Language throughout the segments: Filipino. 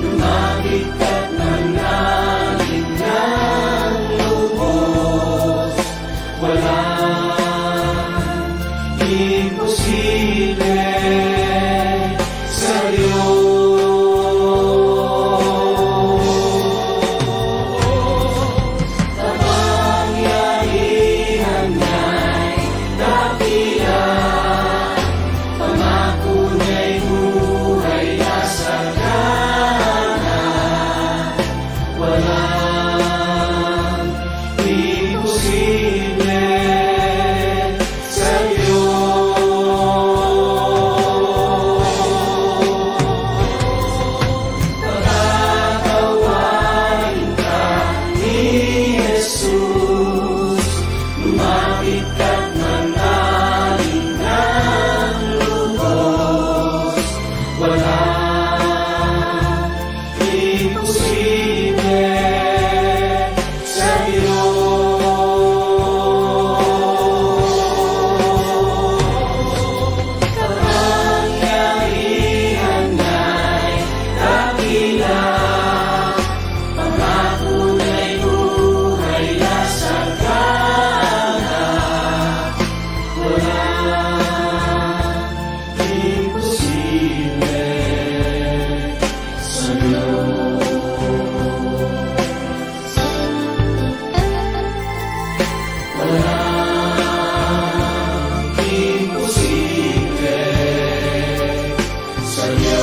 lumapit ka't manalangin ng lubos. Walang imposible sa'yo. Kapangyarihan niya'y dakila, pangako niya'y buhay na sagana. Walang imposible sa'yo. Pagkakawain ka ni Jesus, lumapit ka't manalangin ng lubos. Walang imposible sa'yo. Kapangyarihan niya'y dakila, pangako niya'y buhay na sagana. Walang imposible sa'yo. Walang imposible sa'yo.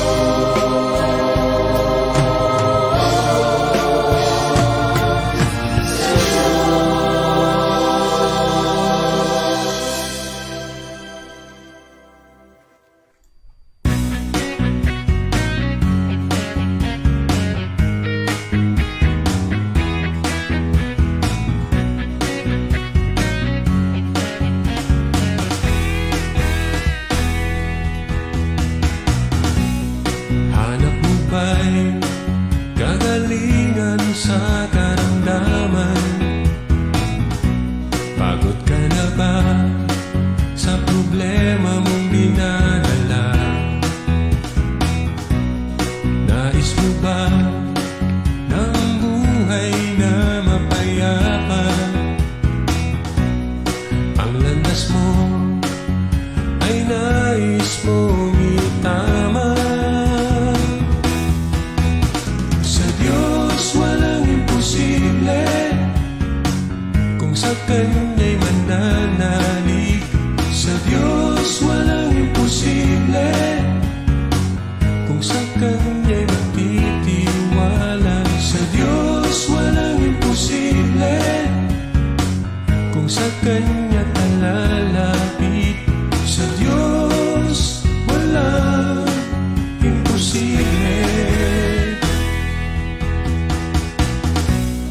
Hanap mo ba'y kagalingan sa karamdaman? Pagod ka na ba sa problema mong dinadala? Nais mo ba ng buhay na mapayapa? Ang landas mo ay nais mong itama. Sa Diyos walang imposible, kung sa Kanya'y mananalig. Sa Diyos walang imposible, kung sa Kanya'y magtitiwala. Sa Diyos walang imposible, kung sa Kanya ka lalapit. Sa Diyos walang imposible.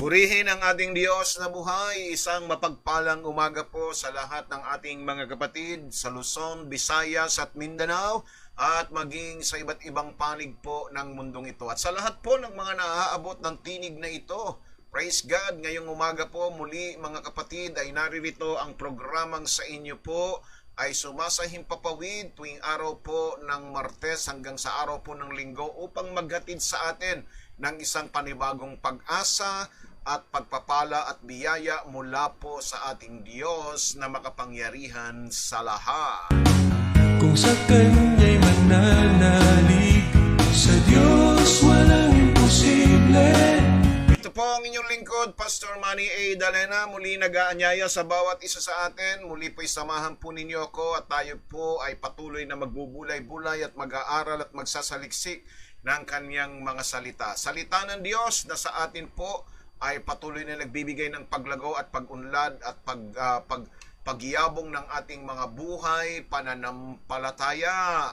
Purihin ang ating Diyos na buhay. Isang mapagpalang umaga po sa lahat ng ating mga kapatid sa Luzon, Visayas at Mindanao at maging sa iba't ibang panig po ng mundong ito. At sa lahat po ng mga naaabot ng tinig na ito, praise God, ngayong umaga po muli mga kapatid ay naririto ang programang sa inyo po ay sumasahimpapawid tuwing araw po ng Martes hanggang sa araw po ng Linggo upang maghatid sa atin ng isang panibagong pag-asa at pagpapala at biyaya mula po sa ating Diyos na makapangyarihan sa lahat. Kung sa Kanya'y mananalig, sa Diyos walang imposible. Ito po ang inyong lingkod, Pastor Manny A. Dalena, muli nag-aanyaya sa bawat isa sa atin. Muli po'y samahan po ninyo ako at tayo po ay patuloy na magbubulay-bulay at mag-aaral at magsasaliksik ng Kanyang mga salita. Salita ng Diyos na sa atin po ay patuloy na nagbibigay ng paglago at pag-unlad at pagyabong ng ating mga buhay, pananampalataya.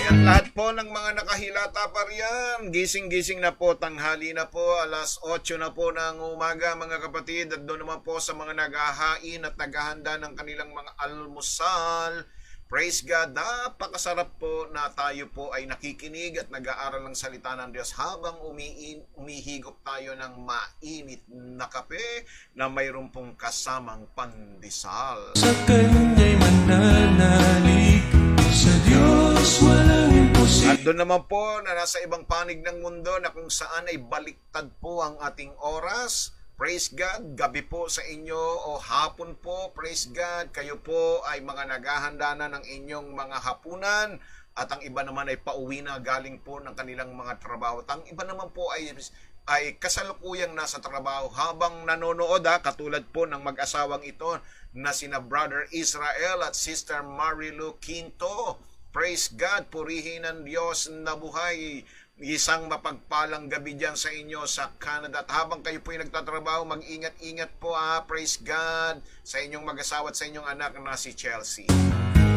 At lahat po ng mga nakahilata pa riyan, gising-gising na po, tanghali na po, alas 8 na po ng umaga mga kapatid. At doon naman po sa mga naghahain at naghahanda ng kanilang mga almusal, Praise God, napakasarap po na tayo po ay nakikinig at nag-aaral ng salita ng Diyos habang umihigop tayo ng mainit na kape na mayroon pong kasamang pandesal. Sa Kanya'y mananalig, sa Diyos walang imposible. At doon naman po na nasa ibang panig ng mundo na kung saan ay baliktad po ang ating oras. Praise God, gabi po sa inyo o hapon po, praise God, kayo po ay mga naghahanda na ng inyong mga hapunan at ang iba naman ay pauwi na galing po ng kanilang mga trabaho. At ang iba naman po ay kasalukuyang nasa trabaho habang nanonood, katulad po ng mag-asawang ito na sina Brother Israel at Sister Marilu Quinto. Praise God, purihin ang Diyos na buhay. Isang mapagpalang gabi dyan sa inyo sa Canada. At habang kayo po ay nagtatrabaho, mag-ingat-ingat po praise God sa inyong mag-asawa at sa inyong anak na si Chelsea.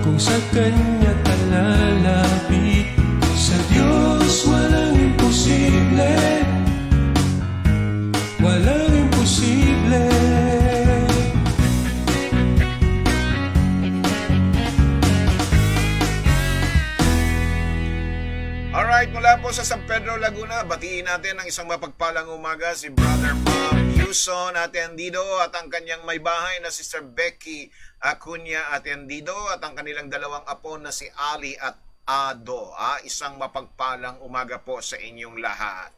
Kung sa Kanya ka lalapit, sa Diyos walang imposible. Walang imposible. Alright, mula po sa San Pedro, Laguna, batiin natin ang isang mapagpalang umaga si Brother Bob Yuson Atendido at ang kanyang may bahay na Sister Becky Acuña Atendido at ang kanilang dalawang apo na si Ali at Ado. Isang mapagpalang umaga po sa inyong lahat.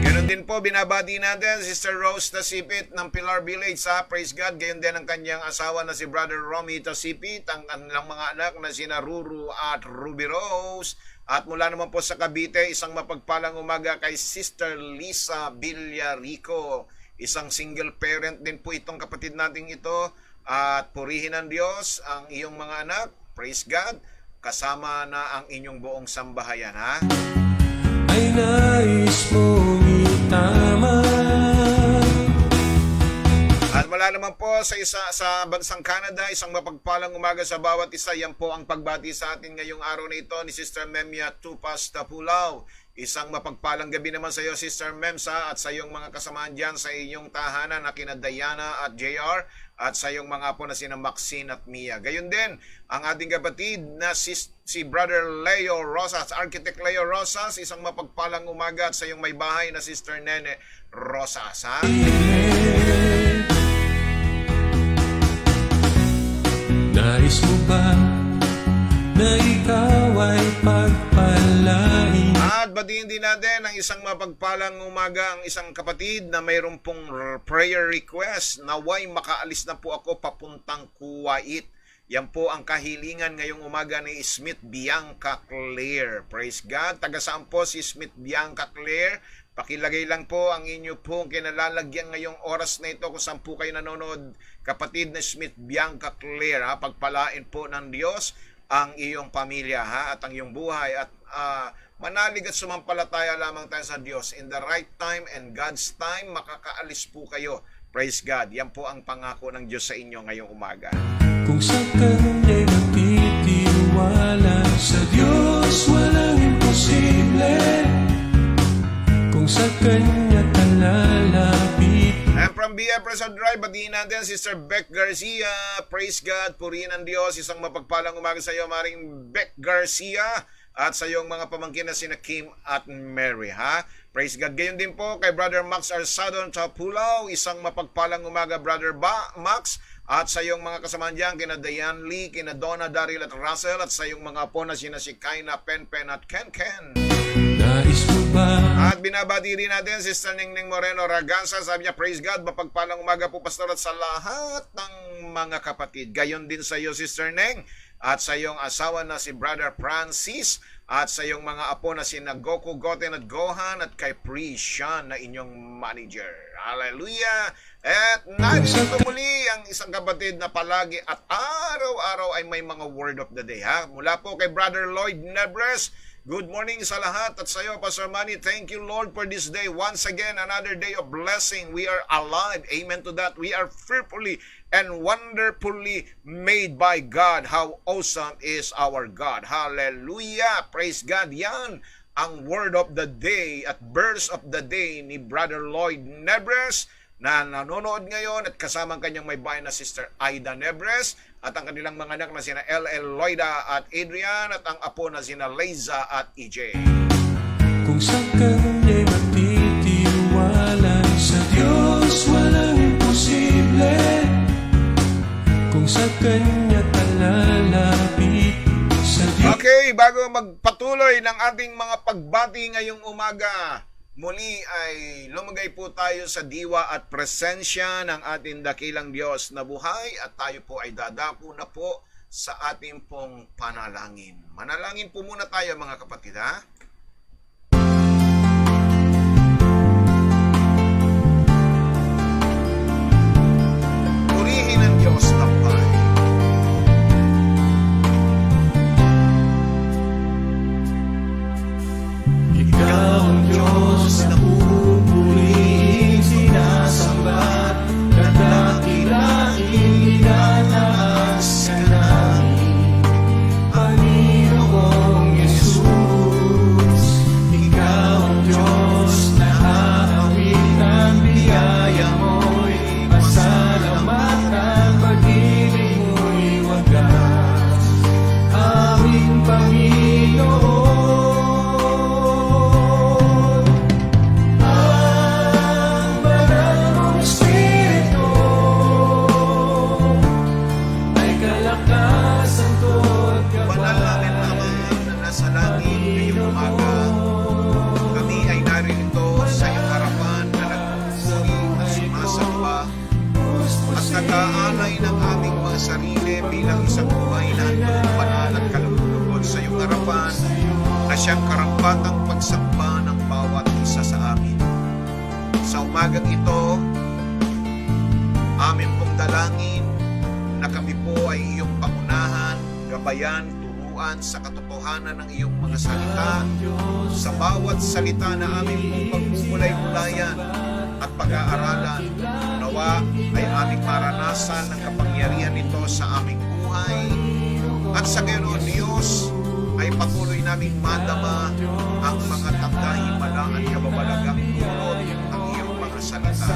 Ganon din po, binabati natin Sister Rose Tasipit ng Pilar Village praise God. Gayon din ang kanyang asawa na si Brother Romy Tasipit, ang kanilang mga anak na sina Ruru at Ruby Rose. At mula naman po sa Cavite, isang mapagpalang umaga kay Sister Lisa Villarico. Isang single parent din po itong kapatid nating ito. At purihin ng Diyos ang iyong mga anak, praise God, kasama na ang inyong buong sambahayan, Ay nais mong itama. At mula naman po sa bansang Canada, isang mapagpalang umaga sa bawat isa. Yan po ang pagbati sa atin ngayong araw na ito ni Sister Memia Tupas Tapulaw. Isang mapagpalang gabi naman sa iyo, Sister Memsa, at sa iyong mga kasamahan dyan sa inyong tahanan na kina Diana at JR, at sa iyong mga apo na sina Maxine at Mia. Gayon din ang ating kapatid na si Brother Leo Rosas, Architect Leo Rosas, isang mapagpalang umaga, at sa iyong may bahay na Sister Nene Rosas. Nais mo ba na ikaw ay pagpalain? At batiin din natin ang isang mapagpalang umaga, ang isang kapatid na mayroon pong prayer request. Naway makaalis na po ako papuntang Kuwait. Yan po ang kahilingan ngayong umaga ni Smith Bianca Claire. Praise God. Taga saan po si Smith Bianca Claire? Pakilagay lang po ang inyo pong kinalalagyan ngayong oras na ito kung saan po kayo nanonood. Kapatid na Smith Bianca Claire, pagpalain po ng Diyos ang iyong pamilya at ang iyong buhay, at manalig at sumampalataya lamang tayo sa Diyos. In the right time and God's time, makakaalis po kayo. Praise God. Yan po ang pangako ng Diyos sa inyo ngayong umaga. Kung sa Kanya'y magtitiwala, sa Diyos walang imposible. Kung sa Kanya ka lalapit. And from BF Prison Drive, batiin natin Sister Beck Garcia. Praise God, purihin ang Diyos. Isang mapagpalang umaga sa iyo, Maring Beck Garcia, at sa iyong mga pamangkin na sina Kim at Mary, Praise God. Gayon din po kay Brother Max Arsadon Tapulaw. Isang mapagpalang umaga, Brother Max, at sa iyong mga kasamahan dyan, kina Diane Lee, kina Donna, Daryl at Russell, at sa iyong mga apo na sina si Kaina, Pen at Ken. Nais mo ba? At binabati rin natin Sister Ningning Moreno Raganza. Sabi niya, praise God, mapagpalang umaga po, Pastor, at sa lahat ng mga kapatid. Gayon din sa iyo, Sister Neng, at sa iyong asawa na si Brother Francis, at sa iyong mga apo na si Goku, Goten at Gohan, at kay Prishan na inyong manager. Hallelujah! At narito muli ang isang kapatid na palagi at araw-araw ay may mga word of the day, mula po kay Brother Lloyd Nebres. Good morning sa lahat, at sa iyo, Pastor Manny. Thank you, Lord, for this day. Once again, another day of blessing. We are alive. Amen to that. We are fearfully and wonderfully made by God. How awesome is our God. Hallelujah. Praise God. Yan ang word of the day at verse of the day ni Brother Lloyd Nebres. na nanonood ngayon at kasama ang kanyang may bahay na Sister Aida Nebres at ang kanilang mga anak na sina LL Loida at Adrian at ang apo na sina Liza at EJ. Kung sa kanya'y matitiwala, sa Diyos walang imposible. Kung sa kanya talalapit, sa Diyos. Okay, bago magpatuloy ng ating mga pagbati ngayong umaga, muli ay lumagay po tayo sa diwa at presensya ng ating dakilang Diyos na buhay at tayo po ay dadako na po sa ating pong panalangin. Manalangin po muna tayo mga kapatid, ha? Purihin ang Diyos na buhay. Ikaw ang Diyos na pupurihin, sinasambat, kadakilain, inataas ka namin, Panginoong Yesus. Ikaw ang Diyos na haawit ng biyaya mo'y pasalamatan, pag-ibig mo'y wagas, aming Panginoon. Banal namin Ama na nasa langit ngayong umaga, kami ay narito sa iyong harapan na nagpupuri at sumasamba at nag-aalay ng aming mga sarili bilang isang buhay na banal at kalugod sa iyong harapan na siyang karampatang pagsamba ng bawat isa sa amin. Sa umagang ito, amin pong dalangin na kami po ay iyong pangunahan, gabayan, turuan sa katotohanan ng iyong mga salita, sa bawat salita na aming pong pagmumulay-mulayan at pag-aaralan. Nawa ay aming maranasan ng kapangyarihan nito sa aming buhay at sa gayon, Diyos, ay patuloy naming madama ang mga tanda-himala at kababalagang dulot ng iyong mga salita.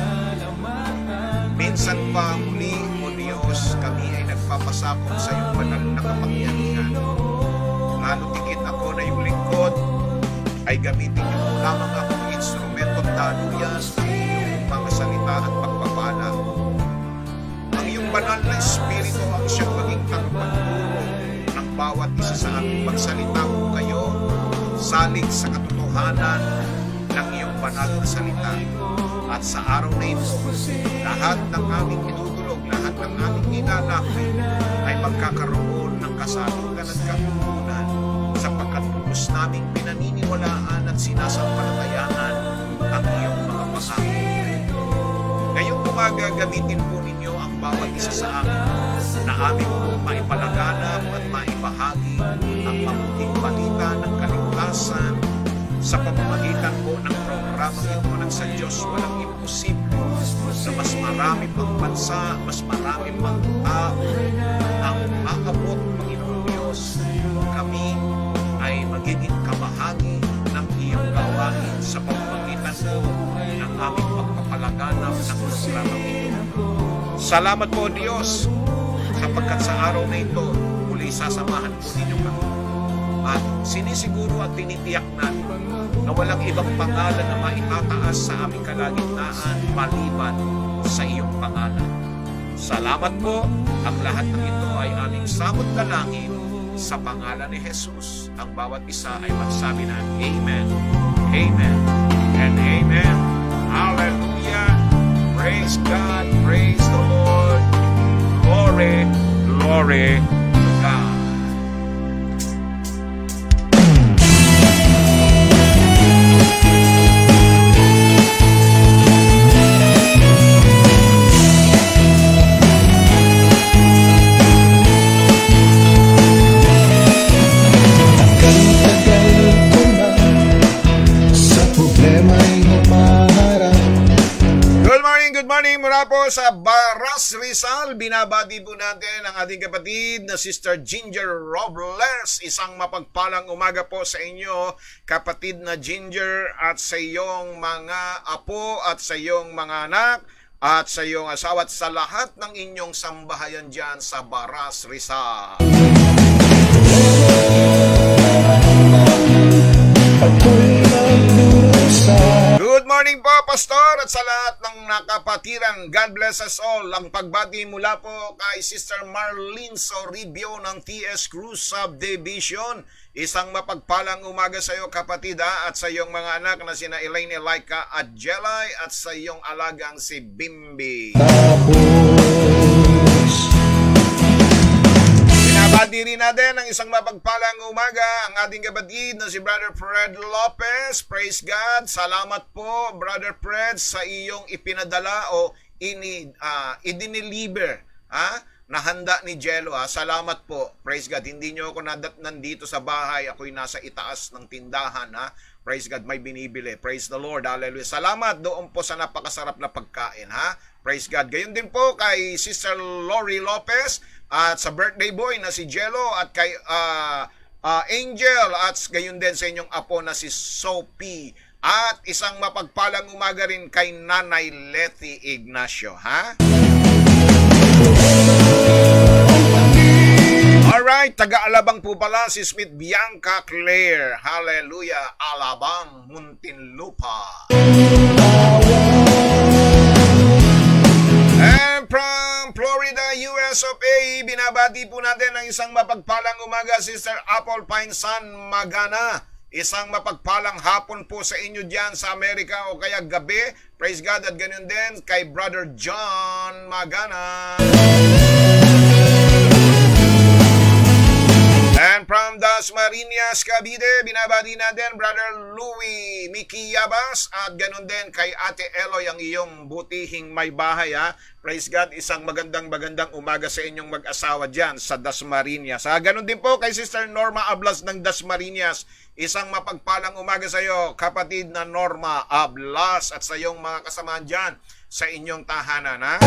Minsan pa muli, O Diyos, kami ay nagpapasakop sa iyong banal na kapangyarihan. Lalo tigit ako na iyong lingkod, ay gamitin niyo po lamang akong instrumento daluyan ng iyong mga salita at pagpapala. Ang iyong banal na Espiritu ang siyang maging tagapagturo ng bawat isa sa aming magsalita po kayo, salig sa katotohanan ng iyong banal na salita. At sa araw na ito, lahat ng aming itutulog, lahat ng aming ilalakay ay magkakaroon ng kasalugan at katutunan sapagkat lubos naming pinaniniwalaan at sinasampalatayanan ang iyong mga pangako. Ngayong umaga, gamitin po ninyo ang bawat isa sa amin na aming po maipalaganap at maibahagi ang mabuting balita ng kaligtasan sa pamamagitan po ng programang ito ng sa Diyos walang imposible na mas marami pang bansa, mas marami pang tao ang aabot, Panginoon Diyos. Kami ay magiging kabahagi ng iyong gawain sa pamamagitan po ng aming pagpapalaganap ng programang ito. Salamat po, Diyos, sapagkat sa araw na ito, muli sasamahan po ninyo kami. At sinisiguro at tinitiyak natin na walang ibang pangalan na maitataas sa aming kalagitnaan maliban sa iyong pangalan. Salamat po, ang lahat ng ito ay aming samot dalangin sa pangalan ni Jesus. Ang bawat isa ay magsabi na Amen, Amen, and Amen. Hallelujah! Praise God, praise the Lord. Glory, glory to God. Mula po sa Baras, Rizal, binabati po natin ang ating kapatid na Sister Ginger Robles. Isang mapagpalang umaga po sa inyo, kapatid na Ginger, at sa iyong mga apo at sa iyong mga anak. at sa iyong asawa at sa lahat ng inyong sambahayan dyan sa Baras, Rizal. Good morning po, Pastor, at sa lahat ng nakapatiran. God bless us all. Ang pagbati mula po kay Sister Marlene Soribio ng TS Cruz Subdivision. Isang mapagpalang umaga sa iyo, kapatid, at sa iyong mga anak na sina Elaine, Laika at Jelay, at sa iyong alagang si Bimbi. Binabati rin natin ang isang mapagpalang umaga ang ating kapatid na si Brother Fred Lopez. Praise God. Salamat po, Brother Fred, sa iyong ipinadala o idiniliver na handa ni Jello. Salamat po. Praise God. Hindi nyo ako nadatnan dito sa bahay. Ako'y nasa itaas ng tindahan. Praise God. May binibili. Praise the Lord. Hallelujah. Salamat doon po sa napakasarap na pagkain. Praise God. Gayon din po kay Sister Lori Lopez at sa birthday boy na si Jello at kay Angel at gayon din sa inyong apo na si Sophie. At isang mapagpalang umaga rin kay Nanay Letty Ignacio. Alright, taga-Alabang po pala si Smith Bianca Claire. Hallelujah, Alabang, Muntinlupa. And from Florida, US of A, binabati po natin ang isang mapagpalang umaga, Sister Apple Pine San Magana. Isang mapagpalang hapon po sa inyo dyan sa Amerika o kaya gabi. Praise God, at ganun din kay Brother John Magana. And from Dasmariñas, Cavite, binabati natin Brother Louie Miki Yabas at ganun din kay Ate Eloy ang iyong butihing may bahay. Praise God, isang magandang umaga sa inyong mag-asawa dyan sa Dasmariñas. Ganun din po kay Sister Norma Ablas ng Dasmariñas. Isang mapagpalang umaga sa iyo, kapatid na Norma Ablas, at sa iyong mga kasamahan dyan sa inyong tahanan.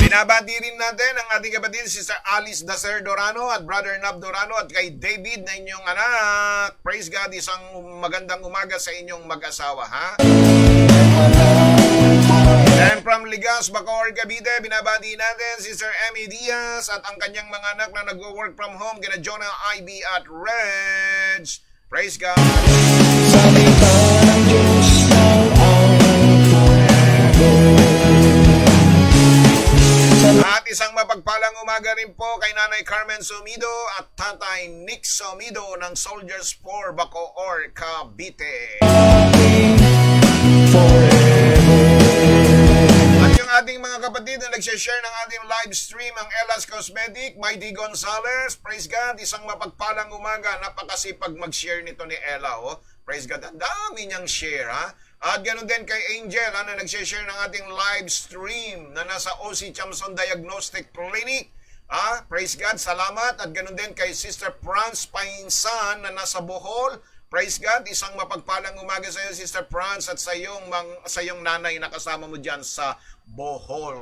Binabati rin natin ang ating kapatid, Sister Alice Dacer Dorano at Brother Nab Dorano at kay David na inyong anak. Praise God, isang magandang umaga sa inyong mag-asawa. And from Ligas, Bacoor, Cavite, binabati natin Sister Emmy Diaz at ang kanyang mga anak na nag-work from home, kina Jonah, Ivy at Reg. Praise God. Salita ng Diyos ng At isang mapagpalang umaga rin po kay Nanay Carmen Sumido at Tatay Nick Sumido ng Soldiers 4, Bacoor, Cavite. At yung ating mga kapatid na nagsishare ng ating live stream, ang Ella's Cosmetic, Mighty Gonzales, praise God, isang mapagpalang umaga, napakasipag mag-share nito ni Ella. Praise God, ang dami niyang share. At ganoon din kay Angel na nag-share ng ating live stream na nasa OC Chamson Diagnostic Clinic. Praise God, salamat. At ganoon din kay Sister Franz Painsan na nasa Bohol. Praise God, isang mapagpalang umaga sa iyo, Sister Franz, at sa iyong nanay na kasama mo dyan sa Bohol.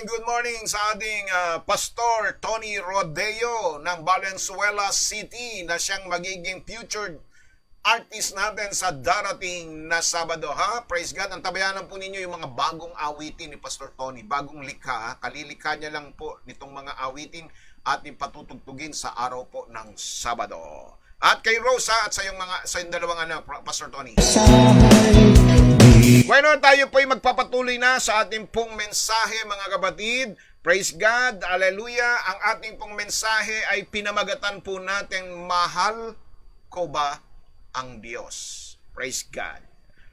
Good morning sa ating Pastor Tony Rodeo ng Valenzuela City na siyang magiging future artist natin sa darating na Sabado. Praise God. Ang tabayanan po ninyo yung mga bagong awitin ni Pastor Tony. Bagong likha. Kalilikha niya lang po nitong mga awitin at ipatutugtugin sa araw po ng Sabado. At kay Rosa at sa yung dalawang anak, Pastor Tony. Bueno, tayo po'y magpapatuloy na sa ating pong mensahe, mga kapatid. Praise God, hallelujah. Ang ating pong mensahe ay pinamagatan po natin, mahal ko ba ang Diyos? Praise God.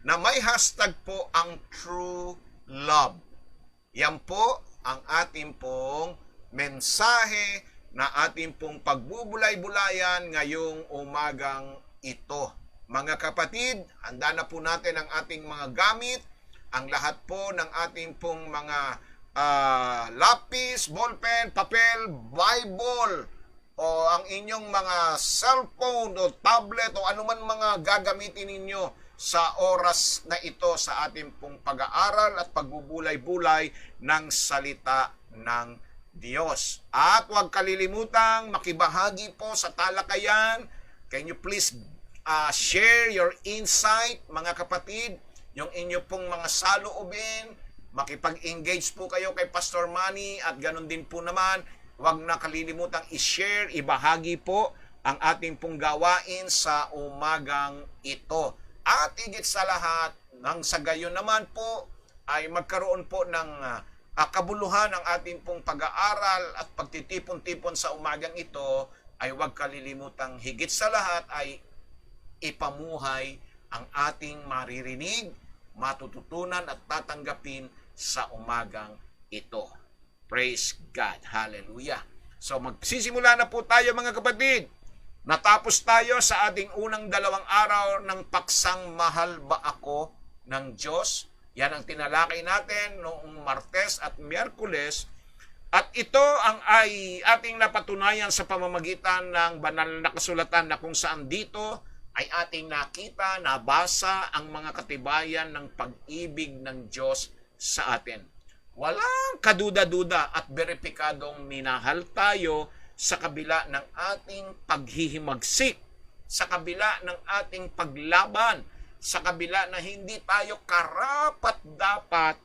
Na may hashtag po ang true love. Yan po ang ating pong mensahe na ating pong pagbubulay-bulayan ngayong umagang ito. Mga kapatid, handa na po natin ang ating mga gamit, ang lahat po ng ating pong mga lapis, ballpen, papel, Bible, o ang inyong mga cellphone o tablet o anuman mga gagamitin ninyo sa oras na ito sa ating pong pag-aaral at pagbubulay-bulay ng salita ng Diyos. At huwag kalilimutang makibahagi po sa talakayan. Can you please share your insight, mga kapatid, yung inyo pong mga saloobin, makipag-engage po kayo kay Pastor Manny at ganun din po naman, huwag na kalilimutang i-share, ibahagi po ang ating pong gawain sa umagang ito. At higit sa lahat, nang sa gayon naman po, ay magkaroon po ng kabuluhan ang ating pong pag-aaral at pagtitipon-tipon sa umagang ito, ay huwag kalilimutang higit sa lahat ay ipamuhay ang ating maririnig, matututunan at tatanggapin sa umagang ito. Praise God. Hallelujah. So magsisimula na po tayo, mga kapatid. Natapos tayo sa ating unang 2 araw ng paksang Mahal Ba Ako ng Diyos. Yan ang tinalakay natin noong Martes at Miyerkules. At ito ang ay ating napatunayan sa pamamagitan ng banal na kasulatan na kung saan dito ay ating nakita, nabasa ang mga katibayan ng pag-ibig ng Diyos sa atin. Walang kaduda-duda at beripikadong minahal tayo sa kabila ng ating paghihimagsik, sa kabila ng ating paglaban, sa kabila na hindi tayo karapat-dapat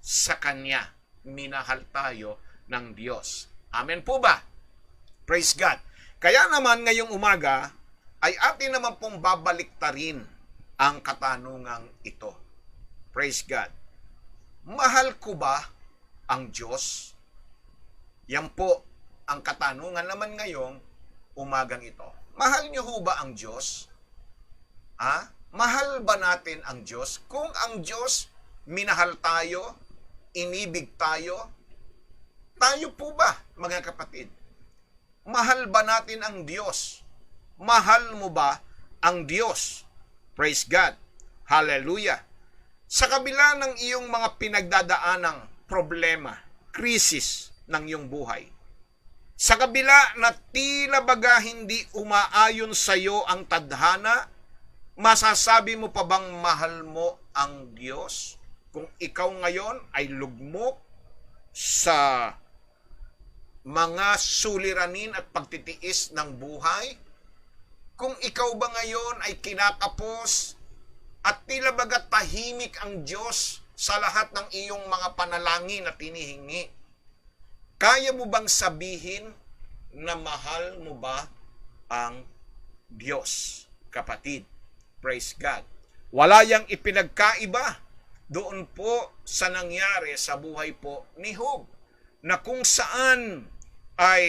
sa Kanya. Minahal tayo ng Diyos. Amen po ba? Praise God. Kaya naman ngayong umaga ay atin naman pong babaliktarin ang katanungang ito. Praise God. Mahal ko ba ang Diyos? Yan po ang katanungan naman ngayong umagang ito. Mahal niyo ho ba ang Diyos? Mahal ba natin ang Diyos? Kung ang Diyos minahal tayo, inibig tayo, tayo po ba, mga kapatid? Mahal ba natin ang Diyos? Mahal mo ba ang Diyos? Praise God. Hallelujah. Sa kabila ng iyong mga pinagdadaanang problema, krisis ng iyong buhay, sa kabila na tila baga hindi umaayon sa iyo ang tadhana, masasabi mo pa bang mahal mo ang Diyos? Kung ikaw ngayon ay lugmok sa mga suliranin at pagtitiis ng buhay, kung ikaw ba ngayon ay kinakapos at tila baga tahimik ang Diyos sa lahat ng iyong mga panalangin na tinihingi, kaya mo bang sabihin na mahal mo ba ang Diyos, kapatid? Praise God. Wala yang ipinagkaiba doon po sa nangyari sa buhay po ni Job, na kung saan ay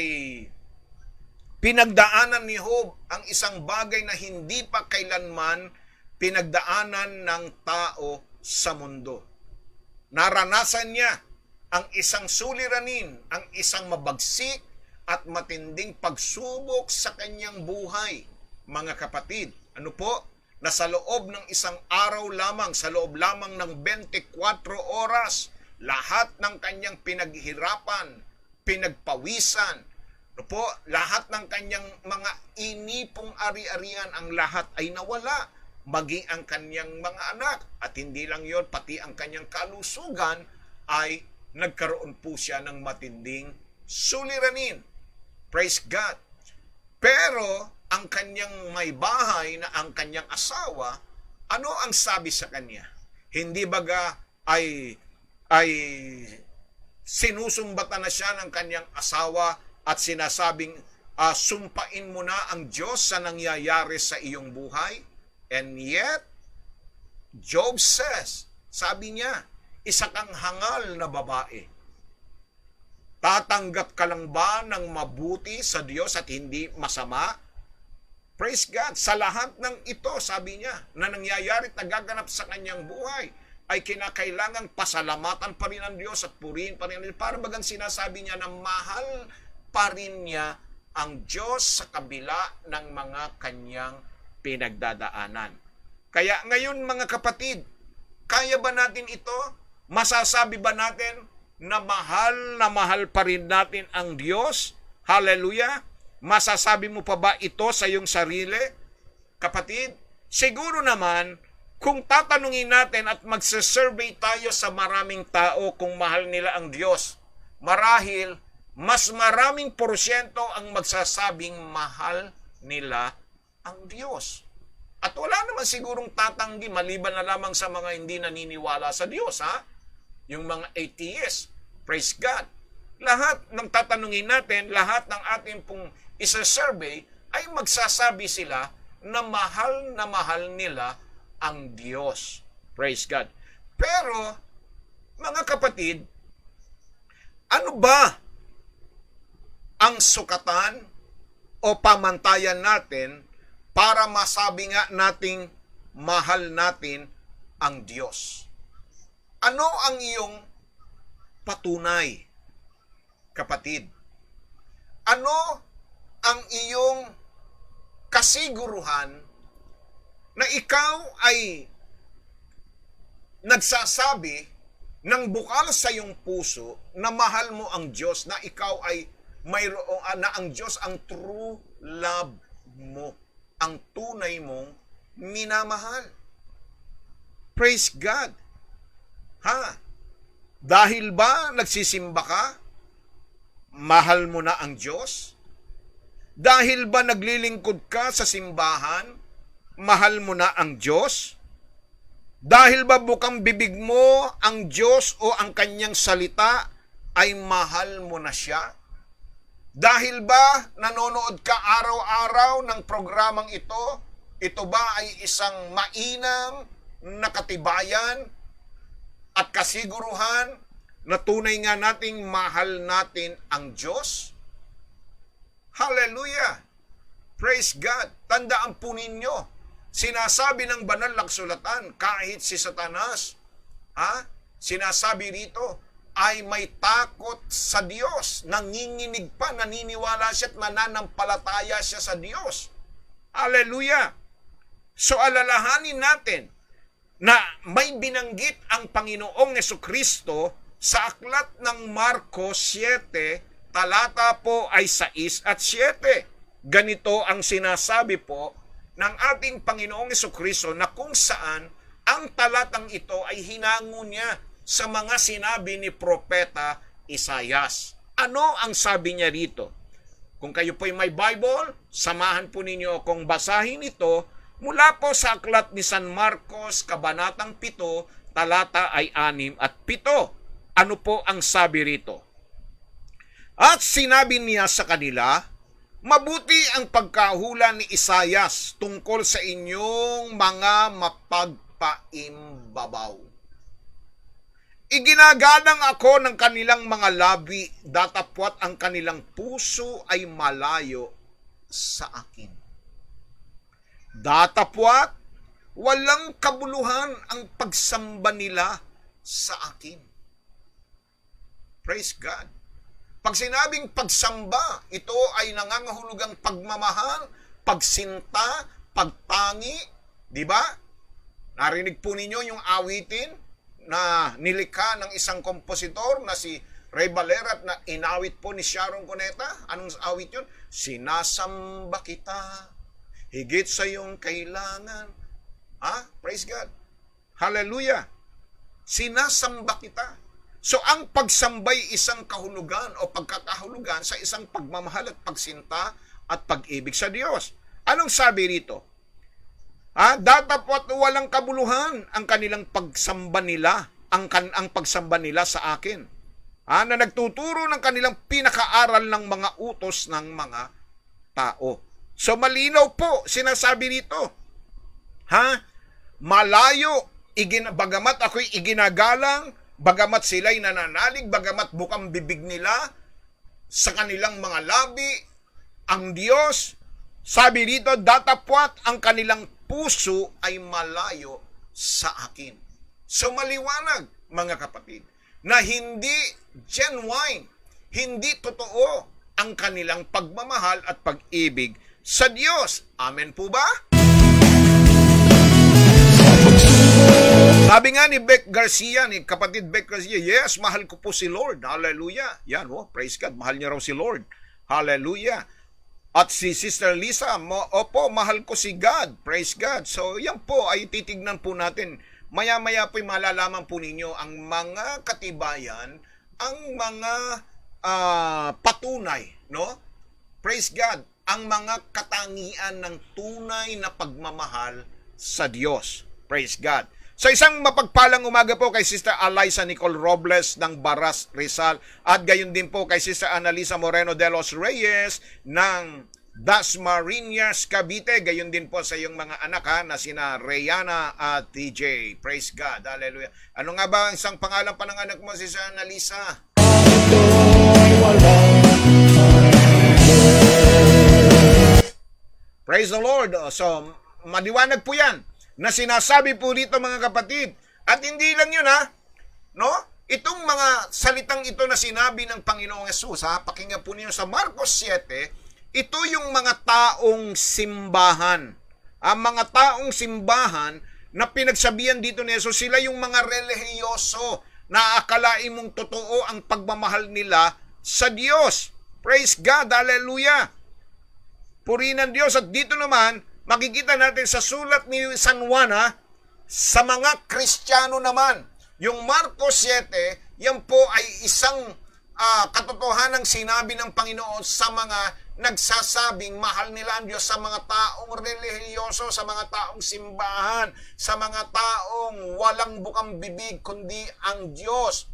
pinagdaanan ni Job ang isang bagay na hindi pa kailanman pinagdaanan ng tao sa mundo. Naranasan niya ang isang suliranin, ang isang mabagsik at matinding pagsubok sa kanyang buhay. Mga kapatid, ano po? Na sa loob ng isang araw lamang, sa loob lamang ng 24 oras, lahat ng kanyang pinaghirapan, pinagpawisan, ano po, lahat ng kanyang mga inipong ari-arian, ang lahat ay nawala. Maging ang kanyang mga anak, at hindi lang yon, pati ang kanyang kalusugan ay nagkaroon po siya ng matinding suliranin. Praise God. Pero ang kanyang may bahay na ang kanyang asawa, ano ang sabi sa kanya? Hindi baga ay sinusumbatan na siya ng kanyang asawa at sinasabing, sumpain mo na ang Diyos sa nangyayari sa iyong buhay? And yet, Job says, sabi niya, isa kang hangal na babae. Tatanggap ka lang ba ng mabuti sa Diyos at hindi masama? Praise God. Sa lahat ng ito, sabi niya, na nangyayari at nagaganap sa kanyang buhay, ay kinakailangang pasalamatan pa rin ang Diyos at purihin pa rin ang Diyos. Para bagang sinasabi niya na mahal pa rin niya ang Diyos sa kabila ng mga kanyang pinagdadaanan. Kaya ngayon, mga kapatid, kaya ba natin ito? Masasabi ba natin na mahal pa rin natin ang Diyos? Hallelujah! Masasabi mo pa ba ito sa iyong sarili? Kapatid, siguro naman, kung tatanungin natin at magsasurvey tayo sa maraming tao kung mahal nila ang Diyos, marahil mas maraming porsyento ang magsasabing mahal nila ang Diyos. At wala naman sigurong tatanggi maliban na lamang sa mga hindi naniniwala sa Diyos, ha? Yung mga atheists, praise God. Lahat ng tatanungin natin, lahat ng ating pong isa-survey, ay magsasabi sila na mahal nila ang Diyos. Praise God. Pero, mga kapatid, ano ba ang sukatan o pamantayan natin para masabi nga nating mahal natin ang Diyos? Ano ang iyong patunay, kapatid? Ano ang iyong kasiguruhan na ikaw ay nagsasabi ng bukal sa iyong puso na mahal mo ang Diyos, na ikaw ay mayroong, na ang Diyos ang true love mo, ang tunay mong minamahal. Praise God. Ha? Dahil ba nagsisimba ka? Mahal mo na ang Diyos? Dahil ba naglilingkod ka sa simbahan? Mahal mo na ang Diyos? Dahil ba bukang bibig mo ang Diyos o ang kanyang salita ay mahal mo na siya? Dahil ba nanonood ka araw-araw ng programang ito? Ito ba ay isang mainam na katibayan at kasiguruhan na tunay nga nating mahal natin ang Diyos? Hallelujah! Praise God! Tandaan po ninyo, sinasabi ng banal na kasulatan, kahit si Satanas, sinasabi rito, ay may takot sa Diyos, nanginginig pa, naniniwala siya at nananampalataya siya sa Diyos. Hallelujah! So alalahanin natin na may binanggit ang Panginoong Jesucristo sa aklat ng Marcos 7, talata po ay 6 at 7. Ganito ang sinasabi po ng ating Panginoong Jesucristo na kung saan ang talatang ito ay hinango niya sa mga sinabi ni Propeta Isaias. Ano ang sabi niya rito? Kung kayo po'y may Bible, samahan po ninyo akong basahin ito mula po sa aklat ni San Marcos, kabanatang 7, talata ay 6 at 7. Ano po ang sabi rito? At sinabi niya sa kanila, mabuti ang pagkahula ni Isaias tungkol sa inyong mga mapagpaimbabaw. Iginagalang ako ng kanilang mga labi, datapwat ang kanilang puso ay malayo sa akin. Datapwat, walang kabuluhan ang pagsamba nila sa akin. Praise God. Pag sinabing pagsamba, ito ay nangangahulugang pagmamahal, pagsinta, pagtangi, di ba? Narinig po ninyo yung awitin na nilikha ng isang kompositor na si Ray Valera at na inawit po ni Sharon Cuneta. Anong awit yun? Sinasamba kita, higit sa iyong kailangan. Praise God. Hallelujah. Sinasamba kita. So, ang pagsambay isang kahulugan o pagkakahulugan sa isang pagmamahal at pagsinta at pag-ibig sa Diyos. Anong sabi rito? Datapwat walang kabuluhan ang kanilang pagsamba nila, ang pagsamba nila sa akin. Na nagtuturo ng kanilang pinakaaral ng mga utos ng mga tao. So malinaw po sinasabi rito. Malayo, bagamat ako'y iginagalang, bagamat sila'y nananalig, bagamat bukang bibig nila sa kanilang mga labi, ang Diyos, sabi rito, datapwat ang kanilang puso ay malayo sa akin. So maliwanag, mga kapatid, na hindi genuine, hindi totoo ang kanilang pagmamahal at pag-ibig sa Diyos. Amen po ba? Sabi nga ni Beck Garcia, ni kapatid Beck Garcia, yes, mahal ko po si Lord. Hallelujah. Yan, praise God, mahal niya raw si Lord. Hallelujah. At si Sister Lisa, opo, mahal ko si God. Praise God. So, yan po ay titignan po natin. Maya-maya po'y malalaman po ninyo ang mga katibayan ang mga patunay, no? Praise God, ang mga katangian ng tunay na pagmamahal sa Diyos. Praise God. So isang mapagpalang umaga po kay Sister Eliza Nicole Robles ng Baras, Rizal, at gayon din po kay Sister Analisa Moreno de los Reyes ng Dasmariñas, Cavite. Gayon din po sa iyong mga anak na sina Reyana at TJ. Praise God. Hallelujah. Ano nga ba ang isang pangalan pa ng anak mo, Sister Analisa? Ito'y walang Praise the Lord. So, maliwanag po yan na sinasabi po dito mga kapatid. At hindi lang yun no? Itong mga salitang ito na sinabi ng Panginoong Yesus, pakinggan po niyo sa Marcos 7, ito yung mga taong simbahan. Ang mga taong simbahan na pinagsabihan dito ni Jesus, sila yung mga relihiyoso na akalain mong totoo ang pagmamahal nila sa Diyos. Praise God, hallelujah. Purihin ng Diyos. At dito naman, makikita natin sa sulat ni San Juan, sa mga Kristiyano naman. Yung Marcos 7, yan po ay isang katotohanang sinabi ng Panginoon sa mga nagsasabing mahal nila ang Diyos, sa mga taong relihiyoso, sa mga taong simbahan, sa mga taong walang bukang bibig kundi ang Diyos.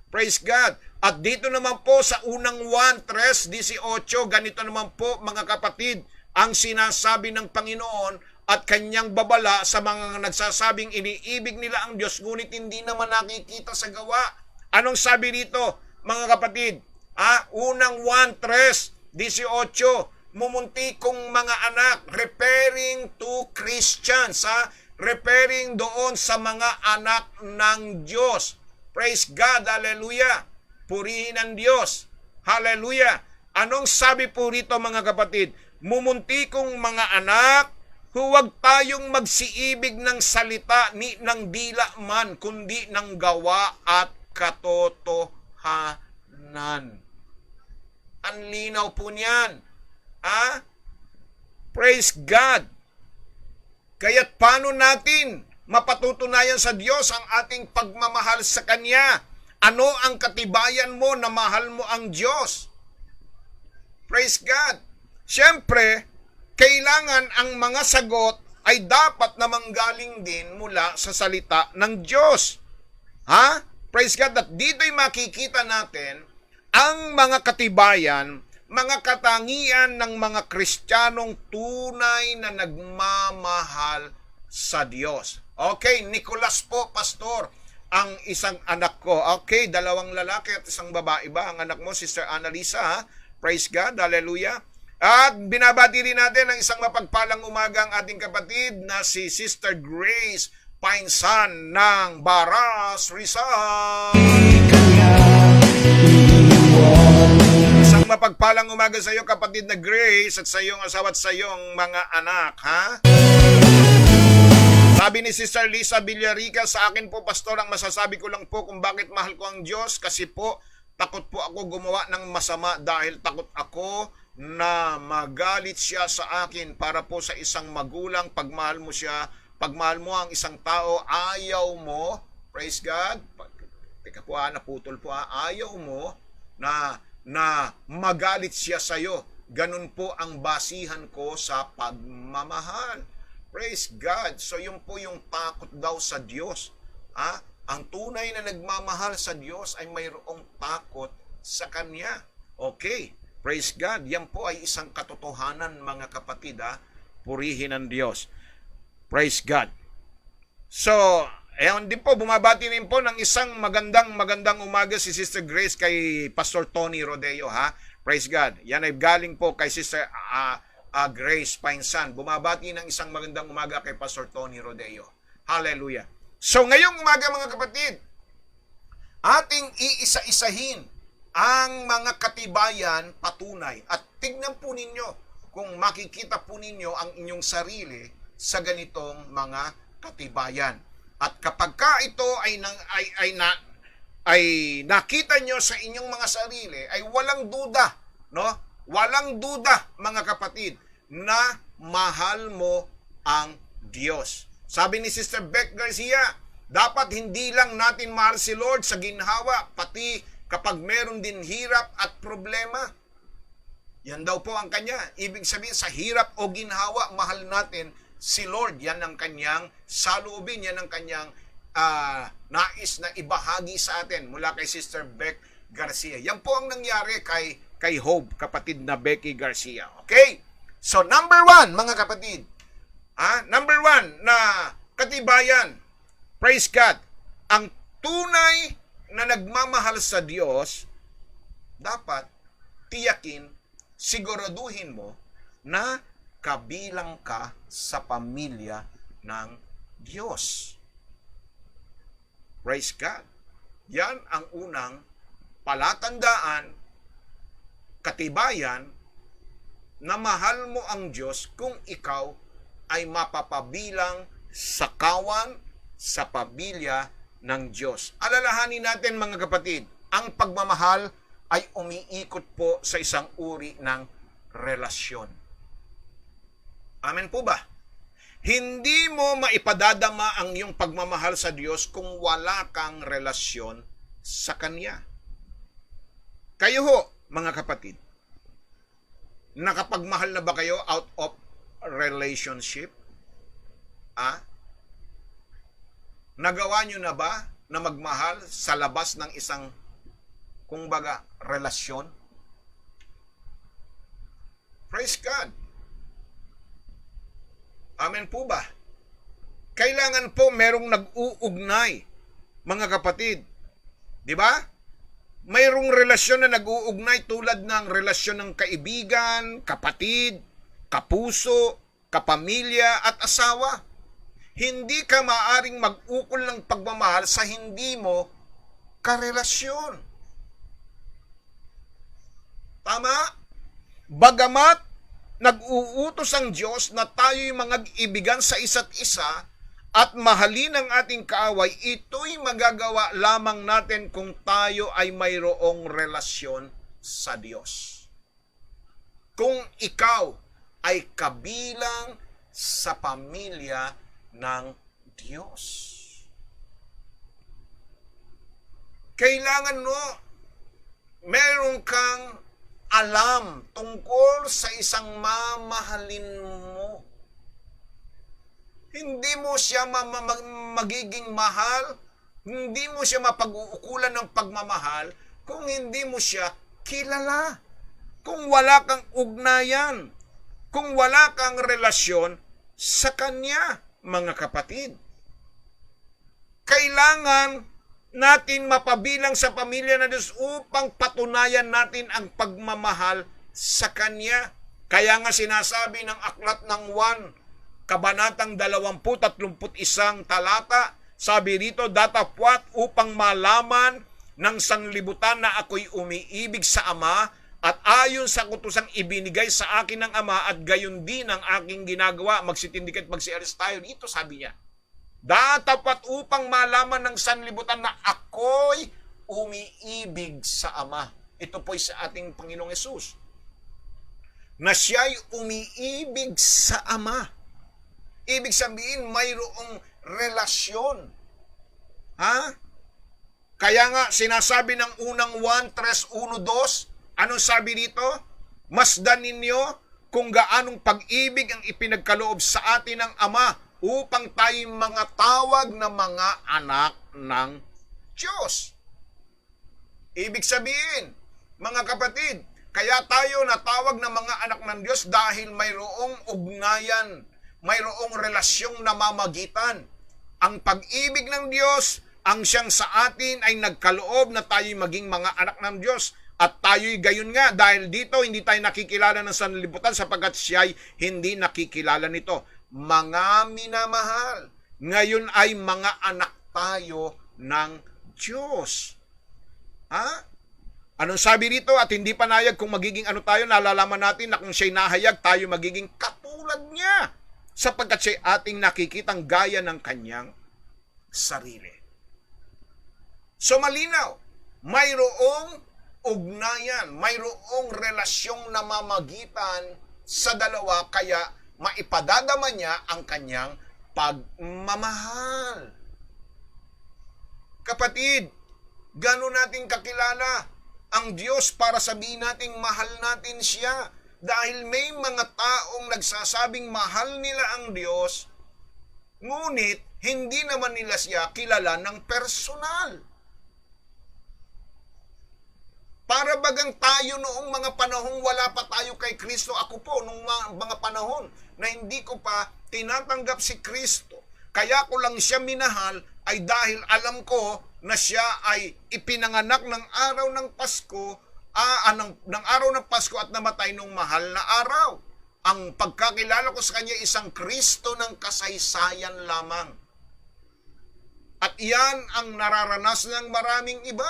Praise God. At dito naman po sa unang 1:3-18, ganito naman po mga kapatid, ang sinasabi ng Panginoon at kanyang babala sa mga nagsasabing iniibig nila ang Diyos, ngunit hindi naman nakikita sa gawa. Anong sabi dito mga kapatid? Unang 1:3-18, mumunti kong mga anak, referring to Christians, referring doon sa mga anak ng Diyos. Praise God, hallelujah. Purihin ang Diyos. Hallelujah. Anong sabi po rito mga kapatid? Mumunti kong mga anak, huwag tayong magsiibig ng salita ni ng dila man, kundi ng gawa at katotohanan. Ang linaw po niyan. Praise God. Kaya't paano natin mapatutunayan sa Diyos ang ating pagmamahal sa Kanya? Ano ang katibayan mo na mahal mo ang Diyos? Praise God. Siyempre, kailangan ang mga sagot ay dapat na manggaling din mula sa salita ng Diyos. Praise God. At dito'y makikita natin ang mga katibayan, mga katangian ng mga Kristiyanong tunay na nagmamahal sa Diyos. Okay, Nicolas po, pastor, ang isang anak ko. Okay, 2 lalaki at 1 babae ba ang anak mo, Sister Analisa? Praise God, hallelujah. At binabati rin natin ang isang mapagpalang umaga ang ating kapatid na si Sister Grace Painsan ng Baras, Rizal. Isang mapagpalang umaga sa iyo, kapatid na Grace, at sa iyong asawa at sa iyong mga anak, Sabi ni Sister Lisa Villarica, sa akin po, pastor, ang masasabi ko lang po kung bakit mahal ko ang Diyos, kasi po, takot po ako gumawa ng masama dahil takot ako na magalit siya sa akin. Para po sa isang magulang, pagmahal mo siya, pagmahal mo ang isang tao, ayaw mo, praise God, teka po naputol po ayaw mo na magalit siya sa'yo. Ganun po ang basihan ko sa pagmamahal. Praise God. So yun po yung takot daw sa Diyos. Ang tunay na nagmamahal sa Diyos ay mayroong takot sa Kanya. Okay. Praise God. Yan po ay isang katotohanan mga kapatid. Purihin ang Diyos. Praise God. So, ayun din po, bumabati rin po ng isang magandang umaga si Sister Grace kay Pastor Tony Rodeo. Praise God. Yan ay galing po kay Sister Grace Painsan. Bumabati ng isang magandang umaga kay Pastor Tony Rodeo. Hallelujah. So ngayong umaga mga kapatid, ating iisa-isahin ang mga katibayan patunay. At tignan po ninyo kung makikita po ninyo ang inyong sarili sa ganitong mga katibayan. At kapag ka ito ay nakita nyo sa inyong mga sarili, ay walang duda, no? Walang duda, mga kapatid, na mahal mo ang Diyos. Sabi ni Sister Beck Garcia, dapat hindi lang natin mahal si Lord sa ginhawa, pati kapag meron din hirap at problema. Yan daw po ang kanya. Ibig sabihin, sa hirap o ginhawa, mahal natin si Lord. Yan ang kanyang saloobin, yan ang kanyang nais na ibahagi sa atin mula kay Sister Beck Garcia. Yan po ang nangyari kay Hope, kapatid na Becky Garcia. Okay? So, number 1, mga kapatid. Number 1 na katibayan, praise God, ang tunay na nagmamahal sa Diyos, dapat tiyakin, siguraduhin mo na kabilang ka sa pamilya ng Diyos. Praise God. Yan ang unang palatandaan, katibayan, na mahal mo ang Diyos kung ikaw ay mapapabilang sa kawan sa pamilya ng Diyos. Alalahanin natin, mga kapatid, ang pagmamahal ay umiikot po sa isang uri ng relasyon. Amen po ba? Hindi mo maipadadama ang iyong pagmamahal sa Diyos kung wala kang relasyon sa Kanya. Kayo ho, mga kapatid, nakapagmahal na ba kayo out of relationship? Nagawa nyo na ba na magmahal sa labas ng isang, kumbaga, relasyon? Praise God. Amen po ba? Kailangan po merong nag-uugnay, mga kapatid. Di ba? Mayroong relasyon na nag-uugnay tulad ng relasyon ng kaibigan, kapatid, kapuso, kapamilya at asawa. Hindi ka maaring mag-ukol ng pagmamahal sa hindi mo karelasyon. Tama? Bagamat nag-uutos ang Diyos na tayo'y mag-ibigan sa isa't isa at mahalin ang ating kaaway, ito'y magagawa lamang natin kung tayo ay mayroong relasyon sa Diyos. Kung ikaw ay kabilang sa pamilya ng Diyos. Kailangan meron kang alam tungkol sa isang mamahalin mo. Hindi mo siya magiging mahal, hindi mo siya mapag-uukulan ng pagmamahal kung hindi mo siya kilala. Kung wala kang ugnayan, kung wala kang relasyon sa Kanya, mga kapatid. Kailangan natin mapabilang sa pamilya ng Diyos upang patunayan natin ang pagmamahal sa Kanya. Kaya nga sinasabi ng aklat ng Juan, Kabanatang 20-31 talata, sabi rito, datapwat upang malaman ng sanglibutan na ako'y umiibig sa Ama at ayon sa kutusang ibinigay sa akin ng Ama at gayon din ang aking ginagawa. Magsitindik at magsialis tayo. Dito sabi niya, datapat upang malaman ng sanlibutan na ako'y umiibig sa Ama. Ito po'y sa ating Panginoong Hesus. Na siya'y umiibig sa Ama. Ibig sabihin, mayroong relasyon. Kaya nga, sinasabi ng unang 1:3-1-2, anong sabi dito? Masdan ninyo kung gaanong pag-ibig ang ipinagkaloob sa atin ng Ama upang tayong mga tawag na mga anak ng Diyos. Ibig sabihin, mga kapatid, kaya tayo natawag na mga anak ng Diyos dahil mayroong ugnayan, mayroong relasyong namamagitan. Ang pag-ibig ng Diyos, ang siyang sa atin ay nagkaloob na tayo'y maging mga anak ng Diyos. At tayo'y gayon nga, dahil dito hindi tayo nakikilala ng sanlibutan sapagkat siya'y hindi nakikilala nito. Mga minamahal, ngayon ay mga anak tayo ng Diyos. Anong sabi rito? At hindi panayag kung magiging ano tayo, nalalaman natin na kung siya'y nahayag, tayo magiging katulad niya sapagkat siya'y ating nakikitang gaya ng kanyang sarili. So malinaw, mayroong ugnayan, mayroong relasyong namamagitan sa dalawa, kaya maipadadama niya ang kanyang pagmamahal. Kapatid, Gano'n natin kakilala ang Diyos para sabihin nating mahal natin siya. Dahil may mga taong nagsasabing mahal nila ang Diyos, ngunit hindi naman nila siya kilala ng personal. Para bagang tayo noong mga panahong wala pa tayo kay Kristo. Ako po, noong mga panahon na hindi ko pa tinatanggap si Kristo, kaya ko lang siya minahal ay dahil alam ko na siya ay ipinanganak ng araw ng Pasko, ng araw ng Pasko at namatay nung mahal na araw. Ang pagkakilala ko sa kanya isang Kristo ng kasaysayan lamang. At iyan ang nararanas ng maraming iba,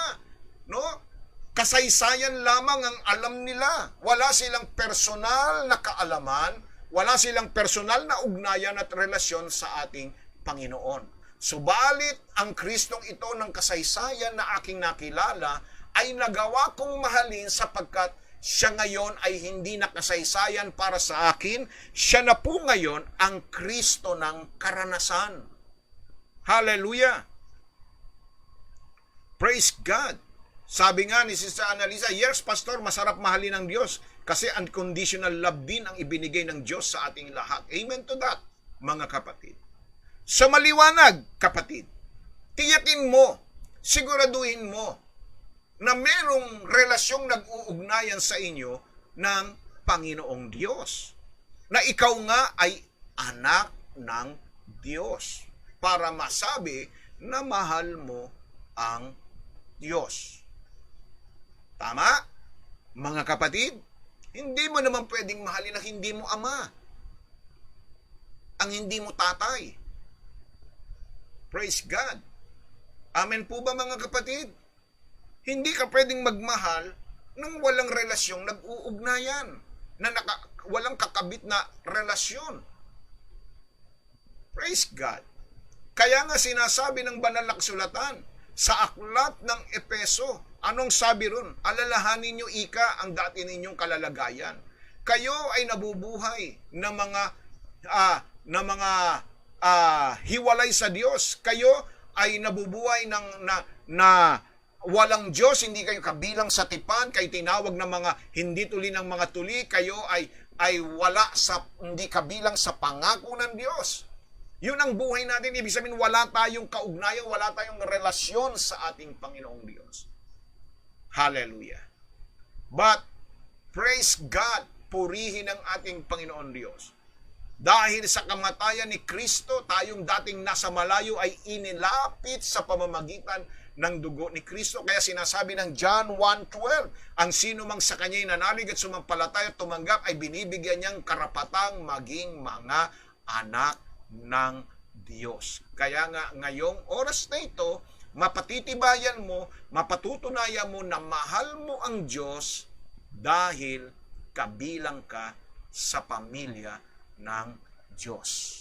no? Kasaysayan lamang ang alam nila. Wala silang personal na kaalaman, wala silang personal na ugnayan at relasyon sa ating Panginoon. Subalit, ang Kristong ito ng kasaysayan na aking nakilala ay nagawa kong mahalin sapagkat siya ngayon ay hindi nakasaysayan para sa akin. Siya na po ngayon ang Kristo ng karanasan. Hallelujah! Praise God! Sabi nga ni Sister Annalisa, yes, Pastor, masarap mahalin ng Diyos kasi unconditional love din ang ibinigay ng Diyos sa ating lahat. Amen to that, mga kapatid. Sa maliwanag, kapatid, tiyakin mo, siguraduhin mo na merong relasyong nag-uugnayan sa inyo ng Panginoong Diyos. Na ikaw nga ay anak ng Diyos para masabi na mahal mo ang Diyos. Tama? Mga kapatid, hindi mo naman pwedeng mahalin ang hindi mo ama. Ang hindi mo tatay. Praise God. Amen po ba mga kapatid? Hindi ka pwedeng magmahal nang walang relasyong nag-uugnayan, na walang kakabit na relasyon. Praise God. Kaya nga sinasabi ng banal na kasulatan, sa aklat ng Epeso, anong sabi ron? Alalahanin nyo ika ang dati ninyong kalalagayan. Kayo ay nabubuhay na mga hiwalay sa Diyos. Kayo ay nabubuhay na walang Diyos, hindi kayo kabilang sa tipan, kayo tinawag ng mga hindi tuli ng mga tuli, kayo ay wala sa, hindi kabilang sa pangako ng Diyos. Yun ang buhay natin. Ibig sabihin, wala tayong kaugnayan, wala tayong relasyon sa ating Panginoong Diyos. Hallelujah. But, praise God, purihin ang ating Panginoon Diyos. Dahil sa kamatayan ni Kristo, tayong dating nasa malayo ay inilapit sa pamamagitan ng dugo ni Kristo. Kaya sinasabi ng John 1:12, ang sino mang sa kanya'y nanalig at sumampalataya at tumanggap ay binibigyan niyang karapatang maging mga anak ng Diyos. Kaya nga ngayong oras na ito, mapatitibayan mo, mapatutunayan mo na mahal mo ang Diyos dahil kabilang ka sa pamilya ng Diyos.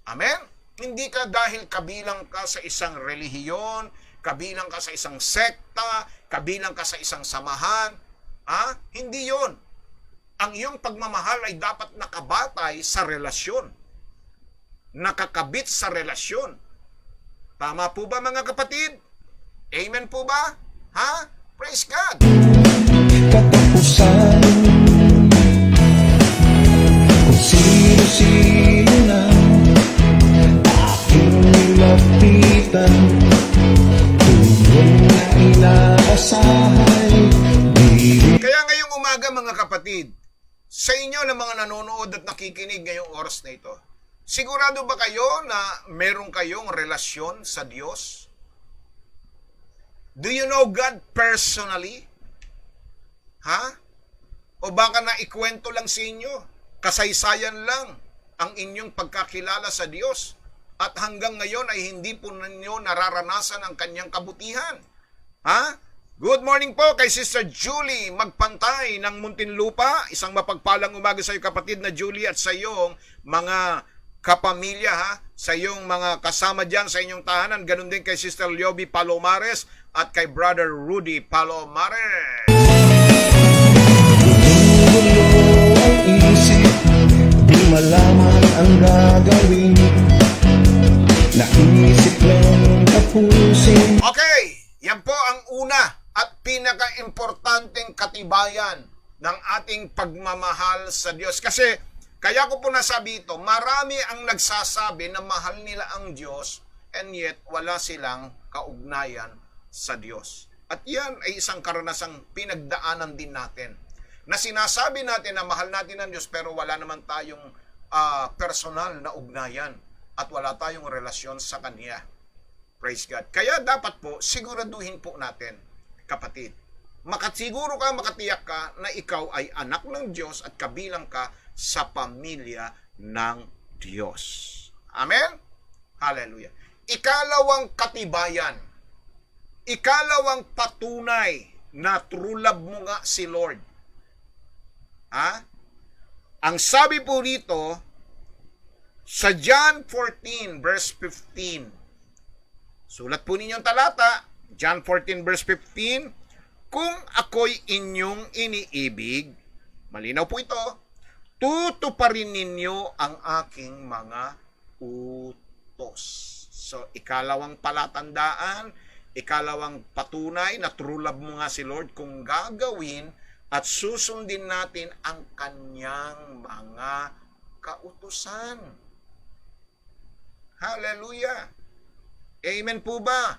Amen? Hindi ka dahil kabilang ka sa isang relihiyon, kabilang ka sa isang sekta, kabilang ka sa isang samahan. Hindi yon. Ang iyong pagmamahal ay dapat nakabatay sa relasyon. Nakakabit sa relasyon. Tama po ba mga kapatid? Amen po ba? Praise God! Katapusan, kung sino-sino na aking nilapitan, tulong na inaasahay. Kaya ngayong umaga mga kapatid, sa inyo na mga nanonood at nakikinig ngayong oras na ito, sigurado ba kayo na meron kayong relasyon sa Diyos? Do you know God personally? O baka na ikwento lang sa inyo, kasaysayan lang ang inyong pagkakilala sa Diyos at hanggang ngayon ay hindi po ninyo nararanasan ang kanyang kabutihan. Good morning po kay Sister Julie Magpantay ng Muntinlupa. Isang mapagpalang umaga sa iyo kapatid na Julie at sa iyong mga kapamilya, sa iyong mga kasama dyan sa inyong tahanan. Ganun din kay Sister Lioby Palomares at kay Brother Rudy Palomares. Ang isip, di malaman ang gagawin, naisip lang tapusin. Okay, yan po pinaka-importanteng katibayan ng ating pagmamahal sa Diyos. Kasi, kaya ko po nasabi ito, marami ang nagsasabi na mahal nila ang Diyos and yet wala silang kaugnayan sa Diyos. At yan ay isang karanasang pinagdaanan din natin. Na sinasabi natin na mahal natin ang Diyos pero wala naman tayong personal na ugnayan at wala tayong relasyon sa Kanya. Praise God. Kaya dapat po, siguraduhin po natin, kapatid, makasiguro ka, makatiyak ka na ikaw ay anak ng Diyos at kabilang ka sa pamilya ng Diyos. Amen? Hallelujah. Ikalawang katibayan, ikalawang patunay na true love mo nga si Lord. Ang sabi po rito, sa John 14 verse 15, sulat po ninyong talata, John 14 verse 15, kung ako'y inyong iniibig, malinaw po ito, tutuparin ninyo ang aking mga utos. So, ikalawang palatandaan, ikalawang patunay na true love mo nga si Lord kung gagawin at susundin natin ang kanyang mga kautusan. Hallelujah! Amen po ba?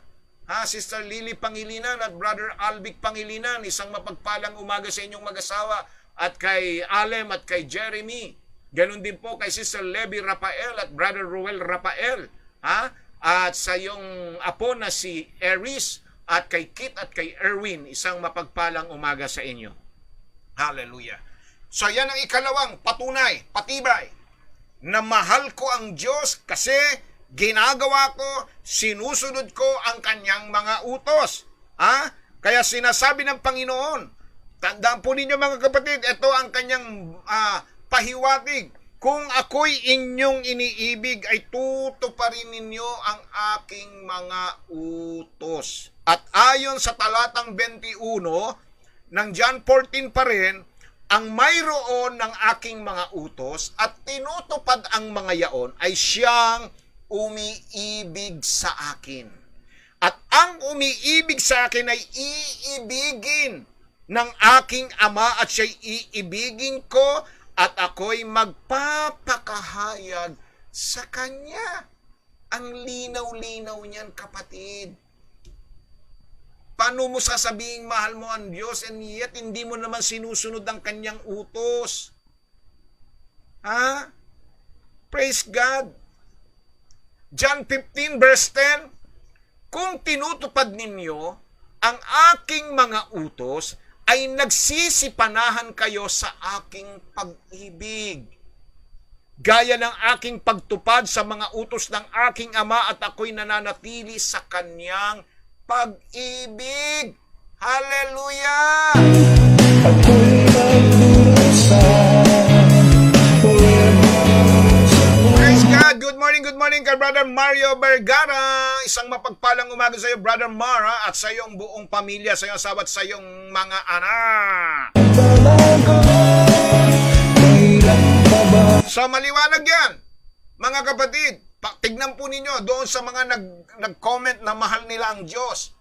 Sister Lily Pangilinan at Brother Albic Pangilinan, isang mapagpalang umaga sa inyong mag-asawa at kay Alem at kay Jeremy. Ganon din po kay Sister Levy Rafael at Brother Ruel Rafael. At sa iyong apo na si Eris at kay Kit at kay Erwin, isang mapagpalang umaga sa inyo. Hallelujah. So yan ang ikalawang patunay, patibay, na mahal ko ang Diyos kasi ginagawa ko, sinusunod ko ang kanyang mga utos. Kaya sinasabi ng Panginoon, tandaan po ninyo mga kapatid, ito ang kanyang pahiwatig. Kung ako'y inyong iniibig, ay tutuparin ninyo ang aking mga utos. At ayon sa talatang 21 ng John 14 pa rin, ang mayroon ng aking mga utos at tinutupad ang mga yaon ay siyang umiibig sa akin. At ang umiibig sa akin ay iibigin ng aking Ama at siya'y iibigin ko at ako'y magpapakahayag sa Kanya. Ang linaw-linaw niyan, kapatid. Paano mo sasabing mahal mo ang Diyos and yet hindi mo naman sinusunod ang Kanyang utos? Praise God. John 15 verse 10, kung tinutupad ninyo ang aking mga utos, ay nagsisipanahan kayo sa aking pag-ibig. Gaya ng aking pagtupad sa mga utos ng aking Ama at ako'y nananatili sa Kanyang pag-ibig. Hallelujah! Ako'y magdurusa Praise God! Good morning kay Brother Mario Vergara. Isang mapagpalang umaga sa iyo, Brother Mara, at sa iyong buong pamilya, sa iyong asawa at sa iyong mga anak. So maliwanag yan, mga kapatid. Tignan po ninyo doon sa mga nag-comment na mahal nila ang Diyos.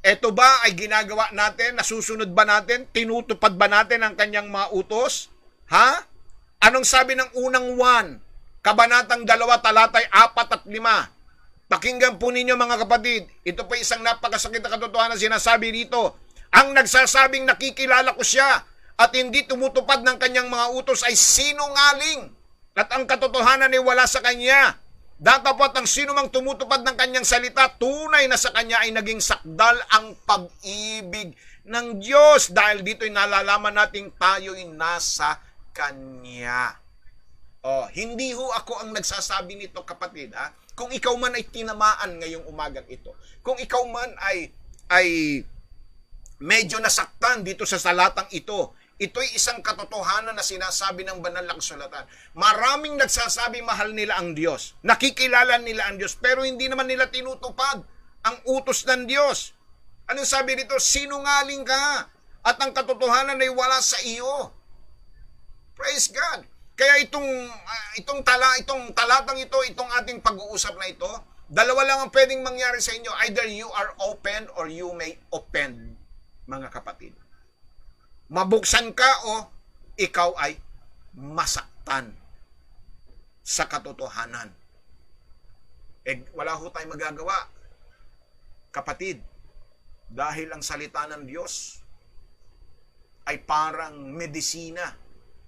Ito ba ay ginagawa natin? Nasusunod ba natin? Tinutupad ba natin ang kanyang mga utos? Anong sabi ng unang 1? Kabanatang 2, talatay 4 at 5. Pakinggan po ninyo mga kapatid. Ito po isang napakasakit na katotohanan sinasabi dito. Ang nagsasabing nakikilala ko siya at hindi tumutupad ng kanyang mga utos ay sinungaling. At ang katotohanan ay wala sa kanya. Datapot ang sino mang tumutupad ng kanyang salita, tunay na sa kanya ay naging sakdal ang pag-ibig ng Diyos. Dahil dito'y nalalaman nating tayo'y nasa Kanya. Hindi ho ako ang nagsasabi nito, kapatid. Kung ikaw man ay tinamaan ngayong umagang ito, kung ikaw man ay medyo nasaktan dito sa salatang ito, ito'y isang katotohanan na sinasabi ng banal na kasulatan. Maraming nagsasabi mahal nila ang Diyos, nakikilala nila ang Diyos, pero hindi naman nila tinutupad ang utos ng Diyos. Anong sabi dito? Sinungaling ka at ang katotohanan ay wala sa iyo. Praise God. Kaya itong talatang ito, itong ating pag-uusap na ito, Dalawa lang ang pwedeng mangyari sa inyo. Either you are open or you may offend, mga kapatid. Mabuksan ka o ikaw ay masaktan sa katotohanan. Wala ho tayong magagawa, kapatid, dahil ang salita ng Diyos ay parang medisina,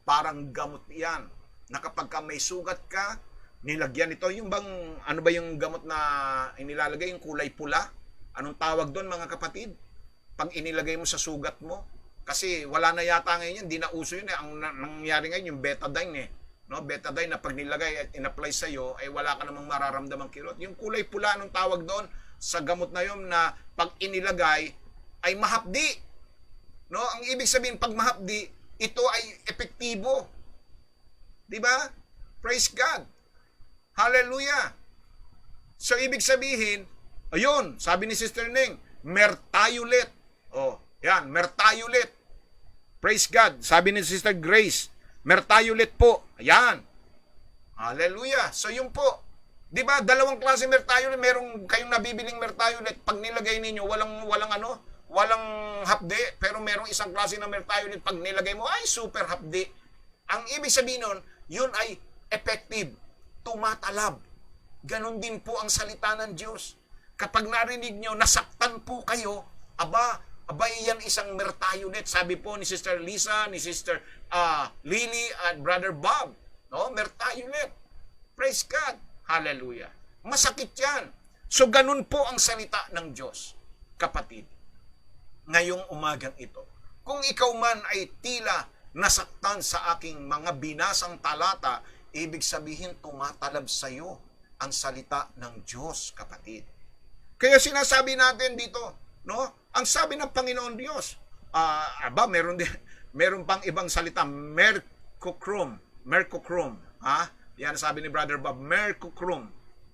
parang gamot yan, na kapag ka may sugat ka, nilagyan ito, yung bang, ano ba yung gamot na inilalagay, yung kulay pula? Anong tawag doon, mga kapatid? Pag inilagay mo sa sugat mo, kasi wala na yata ngayon yan, di na uso yun eh. Ang nangyari ngayon, yung betadine eh. No? Betadine na pag nilagay at in-apply sa'yo, ay wala ka namang mararamdamang kirot. Yung kulay pula, anong tawag doon? Sa gamot na yun na pag inilagay, ay mahapdi. No? Ang ibig sabihin, pag mahapdi, ito ay epektibo. Diba? Praise God. Hallelujah. So, ibig sabihin, ayun, sabi ni Sister Ning, Mertayulit. Oh, yan, Mertayulit. Praise God. Sabi ni Sister Grace, Mertayulit po. Ayan. Hallelujah. So, yun po. Di ba, dalawang klase Mertayulit. Merong kayong nabibiling Mertayulit. Pag nilagay ninyo, walang hapde. Pero merong isang klase na Mertayulit. Pag nilagay mo, ay super hapde. Ang ibig sabihin nun, yun ay effective. Tumatalab. Ganon din po ang salita ng Diyos. Kapag narinig nyo, nasaktan po kayo, abay yan isang Mertayulit. Sabi po ni Sister Lisa, ni Sister Lily, at Brother Bob. No? Mertayulit. Praise God. Hallelujah. Masakit yan. So, ganun po ang salita ng Diyos, kapatid. Ngayong umagang ito. Kung ikaw man ay tila nasaktan sa aking mga binasang talata, ibig sabihin tumatalab sa iyo ang salita ng Diyos, kapatid. Kaya sinasabi natin dito, no? Ang sabi ng Panginoon Diyos, meron pang ibang salita, Mercochrome, ha? Yan sabi ni Brother Bob, Mercochrome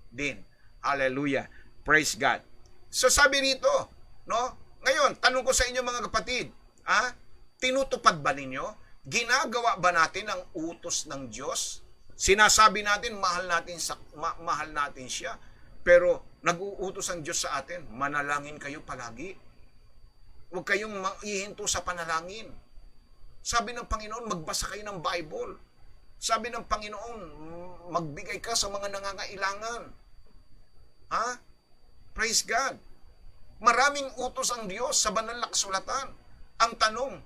din. Hallelujah. Praise God. So sabi rito, no? Ngayon, tanong ko sa inyo mga kapatid, tinutupad ba ninyo? Ginagawa ba natin ang utos ng Diyos? Sinasabi natin, mahal natin siya. Pero nag-uutos ang Diyos sa atin, manalangin kayo palagi. Huwag kayong maihinto sa panalangin. Sabi ng Panginoon, magbasa kayo ng Bible. Sabi ng Panginoon, magbigay ka sa mga nangangailangan. Praise God. Maraming utos ang Diyos sa banal na kasulatan. Ang tanong,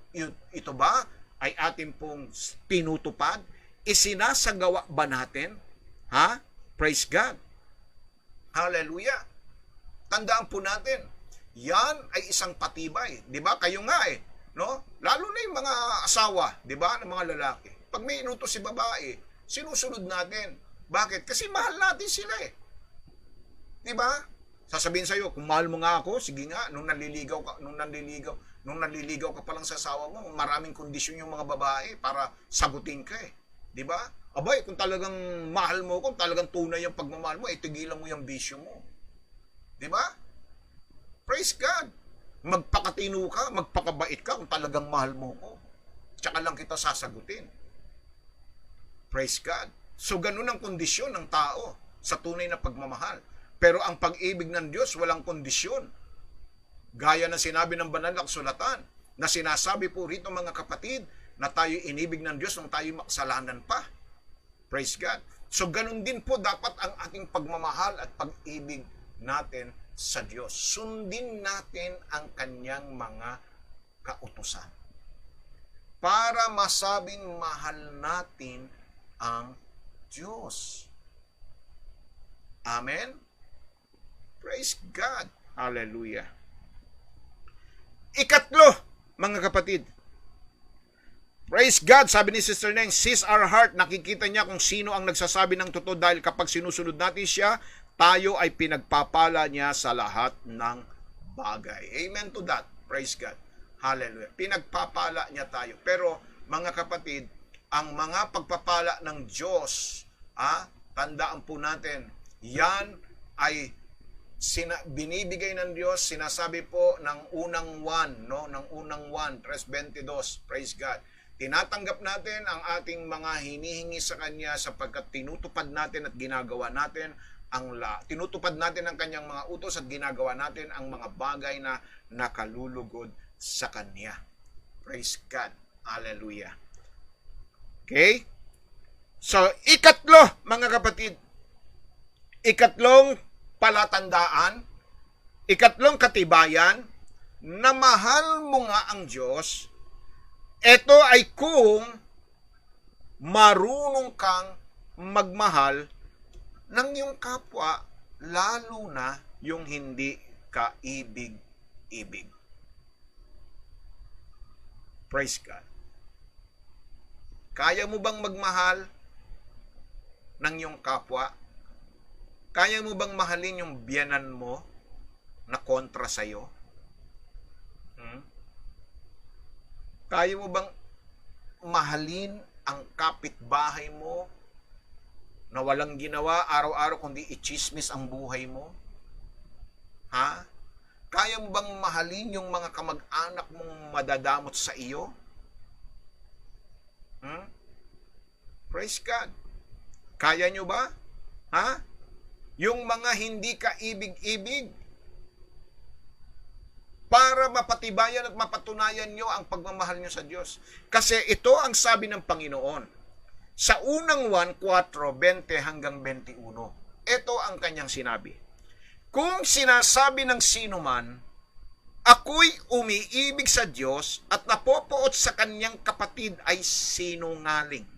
ito ba ay ating pong tinutupad? Isinasagawa ba natin? Praise God. Hallelujah. Tandaan po natin, yan ay isang patibay. Di ba? Kayo nga no? Lalo na yung mga asawa, di ba? Ng mga lalaki. Pag may inutos si babae, sinusunod natin. Bakit? Kasi mahal natin sila Di ba? Sasabihin sa'yo, kung mahal mo nga ako, sige nga, nung naliligaw ka pa lang sa asawa mo, maraming kondisyon yung mga babae para sagutin ka Di ba? Abay, kung talagang mahal mo, kung talagang tunay yung pagmamahal mo, tigilan mo yung bisyo mo. Di ba? Praise God. Magpakatino ka, magpakabait ka kung talagang mahal mo ko. Tsaka lang kita sasagutin. Praise God. So, ganun ang kondisyon ng tao sa tunay na pagmamahal. Pero ang pag-ibig ng Diyos, walang kondisyon. Gaya na sinabi ng banal na kasulatan, na sinasabi po rito mga kapatid, na tayo inibig ng Diyos nung tayo makasalanan pa. Praise God. So, ganun din po dapat ang ating pagmamahal at pag-ibig natin sa Diyos. Sundin natin ang kanyang mga kautusan para masabing mahal natin ang Diyos. Amen? Praise God. Hallelujah. Ikatlo, mga kapatid. Praise God, sabi ni Sister Neng, sees our heart, nakikita niya kung sino ang nagsasabi ng totoo dahil kapag sinusunod natin siya, tayo ay pinagpapala niya sa lahat ng bagay. Amen to that. Praise God. Hallelujah. Pinagpapala niya tayo. Pero, mga kapatid, ang mga pagpapala ng Diyos, tandaan po natin, yan ay binibigay ng Diyos, sinasabi po ng unang 1, no? Ng unang 1, 3:22. Praise God. Tinatanggap natin ang ating mga hinihingi sa Kanya sapagkat tinutupad natin at ginagawa natin tinutupad natin ang kanyang mga utos at ginagawa natin ang mga bagay na nakalulugod sa kanya. Praise God. Hallelujah. Okay? So, ikatlo, mga kapatid, ikatlong palatandaan, ikatlong katibayan na mahal mo nga ang Diyos, ito ay kung marunong kang magmahal ng iyong kapwa, lalo na yung hindi kaibig-ibig. Praise God. Kaya mo bang magmahal ng iyong kapwa? Kaya mo bang mahalin yung biyanan mo na kontra sa'yo? Kaya mo bang mahalin ang kapitbahay mo na walang ginawa araw-araw kundi i-chismis ang buhay mo? Ha? Kaya mo bang mahalin yung mga kamag-anak mong madadamot sa iyo? Praise God. Kaya nyo ba? Ha? Yung mga hindi kaibig-ibig, para mapatibayan at mapatunayan nyo ang pagmamahal nyo sa Diyos. Kasi ito ang sabi ng Panginoon. Sa unang 1:4, 20 hanggang 21, ito ang kanyang sinabi. Kung sinasabi ng sino man, ako'y umiibig sa Diyos at napopoot sa kanyang kapatid ay sinungaling.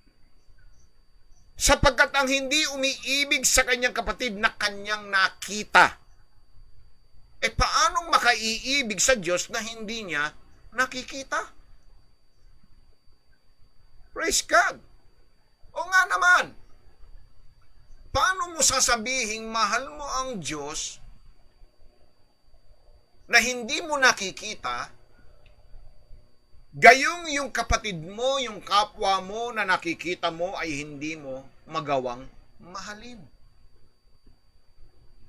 Sapagkat ang hindi umiibig sa kanyang kapatid na kanyang nakita, paanong makaiibig sa Diyos na hindi niya nakikita? Praise God. O nga naman, paano mo sasabihing mahal mo ang Diyos na hindi mo nakikita, gayong yung kapatid mo, yung kapwa mo na nakikita mo ay hindi mo magawang mahalin?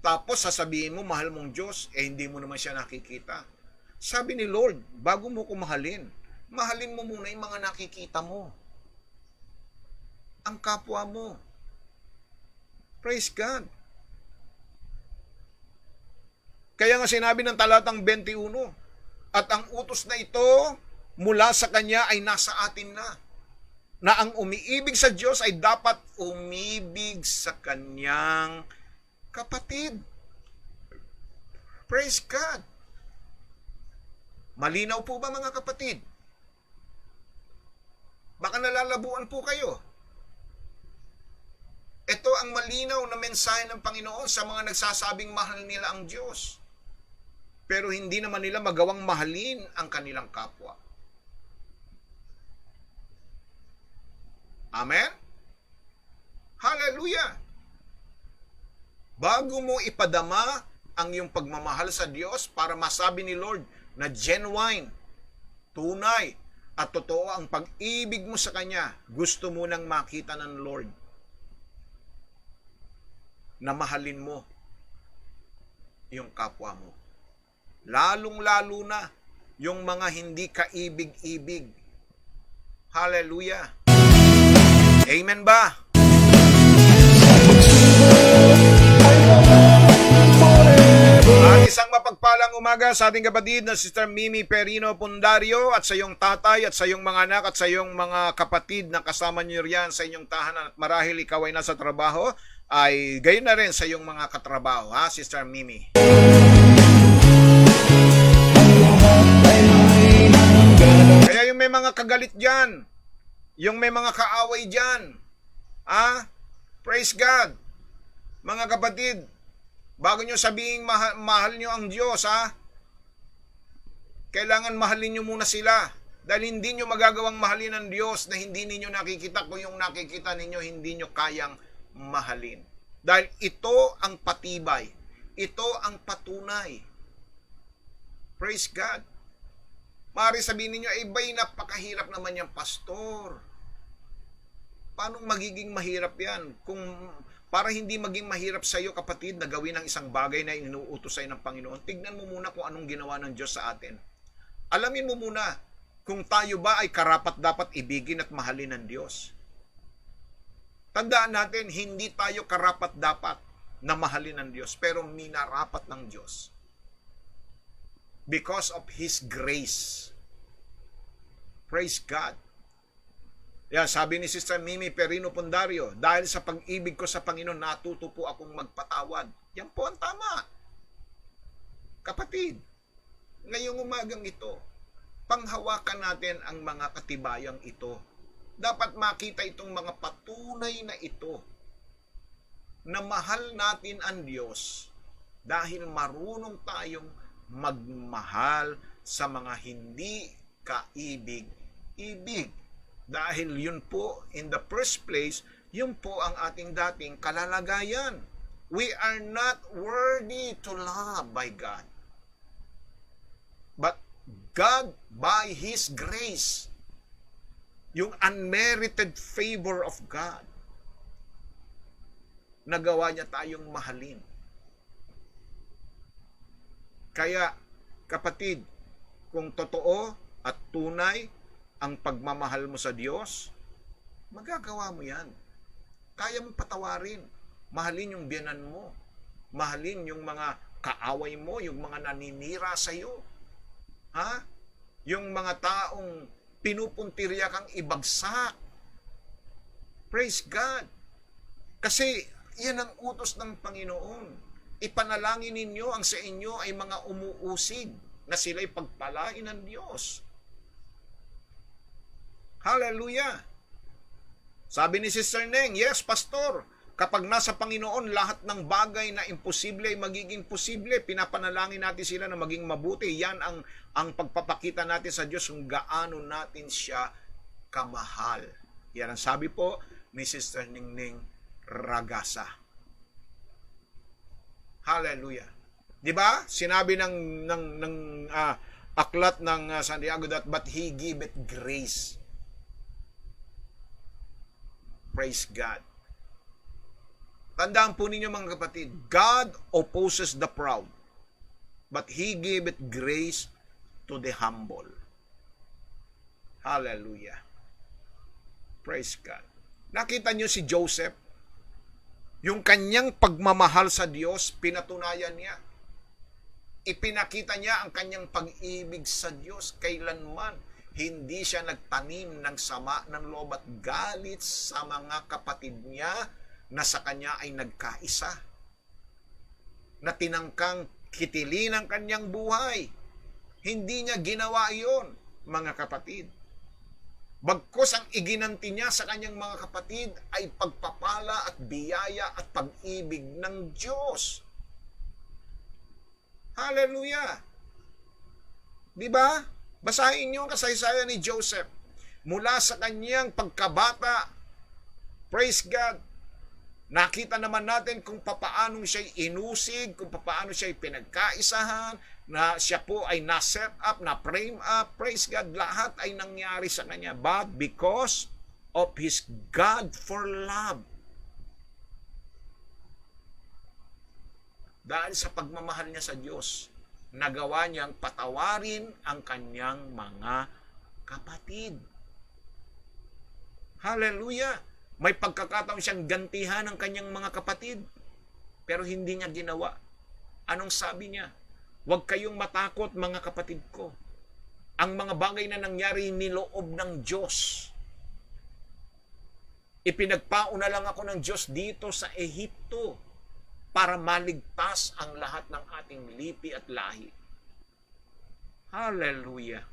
Tapos sasabihin mo, mahal mong Diyos, hindi mo naman siya nakikita. Sabi ni Lord, bago mo ko mahalin, mahalin mo muna yung mga nakikita mo. Ang kapwa mo. Praise God. Kaya nga sinabi ng talatang 21, at ang utos na ito mula sa Kanya ay nasa atin na ang umiibig sa Diyos ay dapat umibig sa Kanyang kapatid. Praise God. Malinaw po ba mga kapatid? Baka nalalabuan po kayo. Ito ang malinaw na mensahe ng Panginoon sa mga nagsasabing mahal nila ang Diyos, pero hindi naman nila magawang mahalin ang kanilang kapwa. Amen? Hallelujah! Bago mo ipadama ang iyong pagmamahal sa Diyos para masabi ni Lord na genuine, tunay, at totoo ang pag-ibig mo sa Kanya, gusto mo nang makita ng Lord na mahalin mo yung kapwa mo. Lalong-lalo na yung mga hindi kaibig-ibig. Hallelujah! Amen ba? At isang mapagpalang umaga sa ating kapatid na Sister Mimi Perino Pundario at sa iyong tatay at sa iyong mga anak at sa iyong mga kapatid na kasama niyo riyan sa inyong tahanan at marahil ikaw ay nasa trabaho, ay gayon na rin sa iyong mga katrabaho, ha, Sister Mimi. Kaya yung may mga kagalit dyan, yung may mga kaaway dyan, praise God, mga kapatid, bago nyo sabihin mahal nyo ang Diyos, kailangan mahalin nyo muna sila. Dahil hindi nyo magagawang mahalin ang Diyos na hindi ninyo nakikita, kung yung nakikita ninyo hindi nyo kayang mahalin. Dahil ito ang patibay, ito ang patunay. Praise God. Maaari sabihin ninyo, ba'y napakahirap naman yung pastor. Paano magiging mahirap yan? Kung para hindi maging mahirap sa iyo, kapatid, na gawin ang isang bagay na inuutos sa'yo ng Panginoon, tignan mo muna kung anong ginawa ng Diyos sa atin. Alamin mo muna kung tayo ba ay karapat-dapat ibigin at mahalin ng Diyos. Tandaan natin, hindi tayo karapat-dapat na mahalin ng Diyos, pero minarapat ng Diyos. Because of His grace. Praise God. Yan, sabi ni Sister Mimi Perino Pundario, dahil sa pag-ibig ko sa Panginoon, natuto po akong magpatawad. Yan po ang tama. Kapatid, ngayong umagang ito, panghawakan natin ang mga katibayang ito. Dapat makita itong mga patunay na ito na mahal natin ang Diyos dahil marunong tayong magmahal sa mga hindi kaibig-ibig. Dahil yun po, in the first place, yun po ang ating dating kalalagayan. We are not worthy to love by God. But God, by His grace, yung unmerited favor of God, nagawa niya tayong mahalin. Kaya, kapatid, kung totoo at tunay ang pagmamahal mo sa Diyos, magagawa mo yan. Kaya mong patawarin. Mahalin yung biyanan mo. Mahalin yung mga kaaway mo, yung mga naninira sa iyo. Ha? Yung mga taong pinupuntirya kang ibagsak. Praise God. Kasi yan ang utos ng Panginoon. Ipanalangin ninyo ang sa inyo ay mga umuusig na sila'y pagpalain ng Diyos. Hallelujah! Sabi ni Sister Neng, yes, Pastor, kapag nasa Panginoon, lahat ng bagay na imposible ay magiging posible. Pinapanalangin natin sila na maging mabuti. Yan ang pagpapakita natin sa Diyos kung gaano natin siya kamahal. Yan ang sabi po ni Sister Ningning Ragasa. Hallelujah. 'Di ba? Sinabi ng aklat ng Santiago that but He giveth grace. Praise God. Tandaan po ninyo mga kapatid, God opposes the proud, but He giveth grace to the humble. Hallelujah. Praise God. Nakita niyo si Joseph, yung kanyang pagmamahal sa Diyos, pinatunayan niya. Ipinakita niya ang kanyang pag-ibig sa Diyos kailanman. Hindi siya nagtanim ng sama ng loob at galit sa mga kapatid niya na sa kanya ay nagkaisa. Na tinangkang kitilin ang kanyang buhay. Hindi niya ginawa iyon, mga kapatid. Bagkus ang iginanti niya sa kanyang mga kapatid ay pagpapala at biyaya at pag-ibig ng Diyos. Hallelujah! Diba? Basahin niyo ang kasaysayan ni Joseph. Mula sa kanyang pagkabata, praise God, nakita naman natin kung papaano siya'y inusig, kung papaano siya'y pinagkaisahan, na siya po ay na-set up, na-frame up, praise God, lahat ay nangyari sa kanya. But because of His God for love, dahil sa pagmamahal niya sa Diyos, nagawa niyang patawarin ang kanyang mga kapatid. Hallelujah! May pagkakataon siyang gantihan ang kanyang mga kapatid, pero hindi niya ginawa. Anong sabi niya? Huwag kayong matakot, mga kapatid ko. Ang mga bagay na nangyari niloob ng Diyos. Ipinagpauna lang ako ng Diyos dito sa Ehipto para maligtas ang lahat ng ating lipi at lahi. Hallelujah.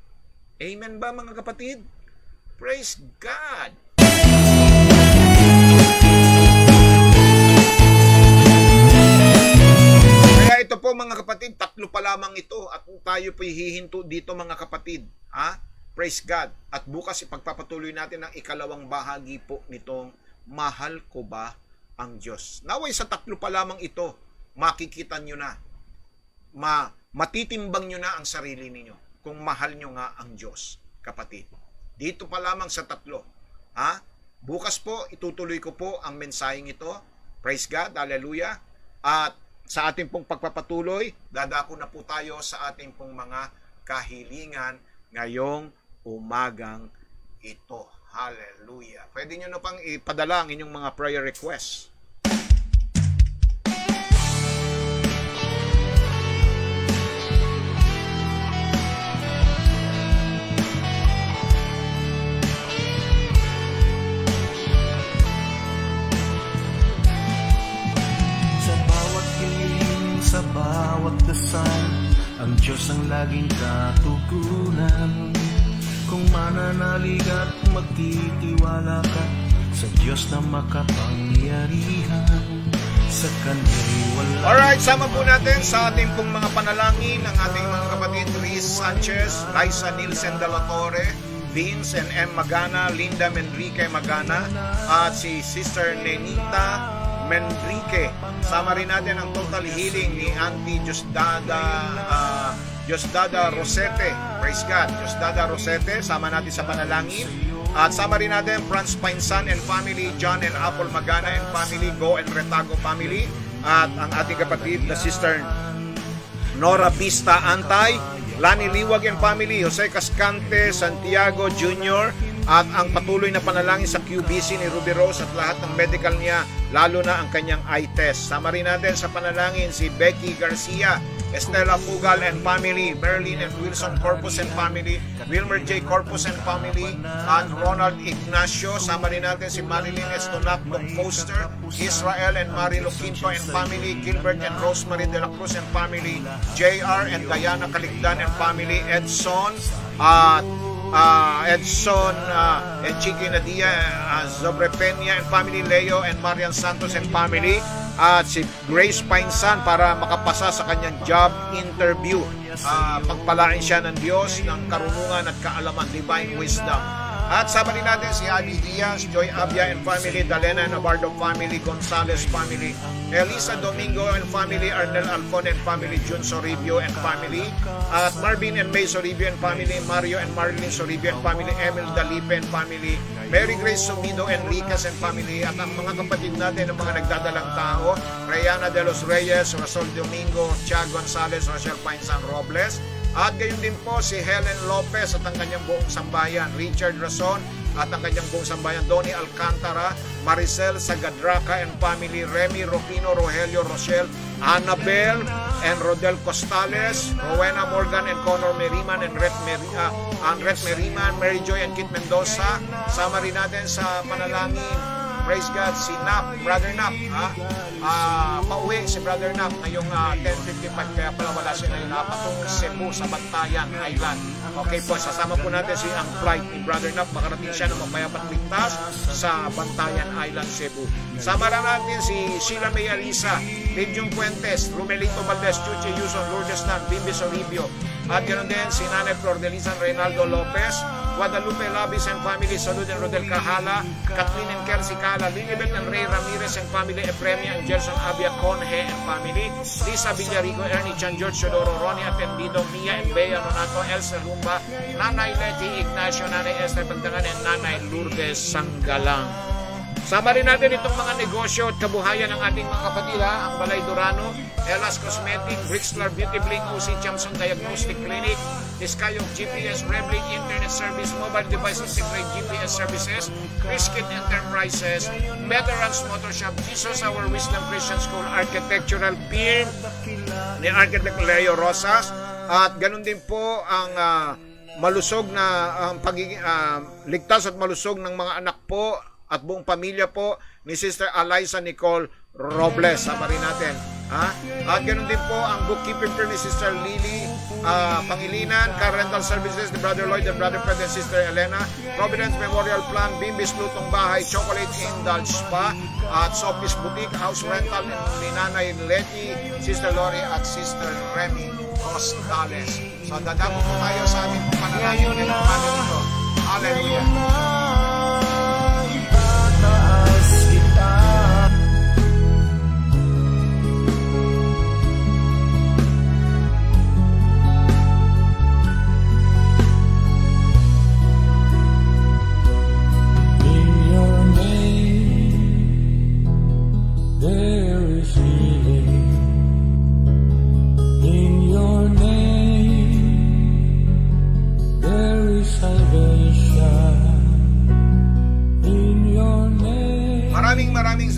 Amen ba, mga kapatid? Praise God! Ito po mga kapatid, tatlo pa lamang ito at tayo po hihinto dito mga kapatid. Ha? Praise God. At bukas ipagpapatuloy natin ang ikalawang bahagi po nitong Mahal Ko Ba ang Diyos. Naway sa tatlo pa lamang ito, makikita nyo na, matitimbang nyo na ang sarili ninyo kung mahal nyo nga ang Diyos, kapatid. Dito pa lamang sa tatlo. Ha? Bukas po, itutuloy ko po ang mensaheng ito. Praise God. Hallelujah. At sa ating pong pagpapatuloy, dadako na po tayo sa ating pong mga kahilingan ngayong umagang ito. Hallelujah. Pwede nyo na pang ipadala ang inyong mga prayer requests. Diyos ang laging katugunan. Kung mananalig at magtitiwala ka sa Diyos na makapangyarihan, sa Kanya'y wala. Alright, sama po natin sa ating pong mga panalangin ang ating mga kapatid Riz Sanchez, Liza Nielsen de la Torre, Vince and M. Magana, Linda Menrique Magana, at si Sister Nenita Menrique. Sama rin natin ang total healing ni Auntie Diosdada Rosete. Praise God. Diosdada Rosete, sama natin sa panalangin. At sama rin natin Franz Painsan and family, John and Apple Magana and family, Go and Retago family, at ang ating kapatid na Sister Nora Pista Antay, Lani Liwag and family, Jose Cascante, Santiago Jr., at ang patuloy na panalangin sa QBC ni Ruby Rose at lahat ng medical niya, lalo na ang kanyang eye test. Sama rin natin sa panalangin si Becky Garcia, Estela Pugal and family, Merlin and Wilson Corpus and family, Wilmer J. Corpus and family, and Ronald Ignacio. Sama rin natin si Marilyn Estonac Foster, Israel and Marilo Quinto and family, Gilbert and Rosemary de la Cruz and family, JR and Diana Caligdan and family, Edson and Chiqui Nadia, Zobre Peña and family, Leo and Marian Santos and family, at si Grace Painsan para makapasa sa kanyang job interview. Pagpalain siya ng Diyos ng karunungan at kaalaman, divine wisdom. At sama rin natin si Adi Diaz, Joy Abia and family, Dalena and Abardo family, Gonzales family, Elisa Domingo and family, Arnel Alcon and family, Jun Soribio and family, at Marvin and May Soribio and family, Mario and Marlene Soribio and family, Emil Dalipe and family, Mary Grace Sumido and Ricas and family, at ang mga kapatid natin ng mga nagdadalang tao, Rayana de los Reyes, Rosol Domingo, Chia Gonzales, Rachel Painsan Robles, at gayon din po si Helen Lopez at ang kanyang buong sambayan, Richard Rason at ang kanyang buong sambayan, Donnie Alcantara, Maricel Sagadraca and family, Remy Rufino, Rogelio Rochelle, Annabel and Rodel Costales, Rowena Morgan and Connor Meriman and Ret Meriman, Mary Joy and Kit Mendoza. Sama rin natin sa panalangin, praise God, si Nap, Brother Nap, pauwi si Brother Nap ngayong 10:55, kaya pala wala siya ngayon, patungo Cebu sa Bantayan Island. Okay po, sasama po natin si ang flight ni Brother Nap, makarating siya ng mapayapat ligtas sa Bantayan Island, Cebu. Sama rin natin si Sheila May Arisa, Legion Puentes, Rumelito Valdez, Chuchi Yuson, Lourdes Nan, Bimbi Soribio, at ganoon din si Nanay Flor de Lizan Reynaldo Lopez, Guadalupe Labis and family, Salud and Rodel Cahala, Kathleen and Kelsey Cala, Lilibet and Ray Ramirez and family, Epremia and Gerson Abia Conje and family, Lisa Villarico, Ernie Chan, George Sodoro, Ronnie Atendido, Mia and Bea Nonato, Elsa Lumba, Nanay Leti Ignacio, Nanay Esther Pantangan, and Nanay Lourdes Sanggalang. Sama rin natin itong mga negosyo at kabuhayan ng ating mga kapatid, ang Balay Durano, Elas Cosmetic, Brixler Beauty Bling, OC Chamson Diagnostic Clinic, Iskayong GPS, Rebling Internet Service, Mobile Device Integrate GPS Services, Criskit Enterprises, Veterans Motor Shop, Jesus Our Wisdom Christian School, Architectural Firm ni Architect Leo Rosas, at ganun din po ang malusog na pagiging ligtas at malusog ng mga anak po at buong pamilya po ni Sister Eliza Nicole Robles. Sama rin natin. At ganoon din po ang bookkeeping firm ni Sister Lily Pangilinan, Car Rental Services ni Brother Lloyd and Brother Fred and Sister Elena, Providence Memorial Plan, Bimbis Lutong Bahay, Chocolate Indulge Spa, at Sophie's Boutique, House Rental ni Nanay Letty, Sister Lori at Sister Remy Costales. So dadako po tayo sa ating panalangin ngayong umaga nito. Hallelujah.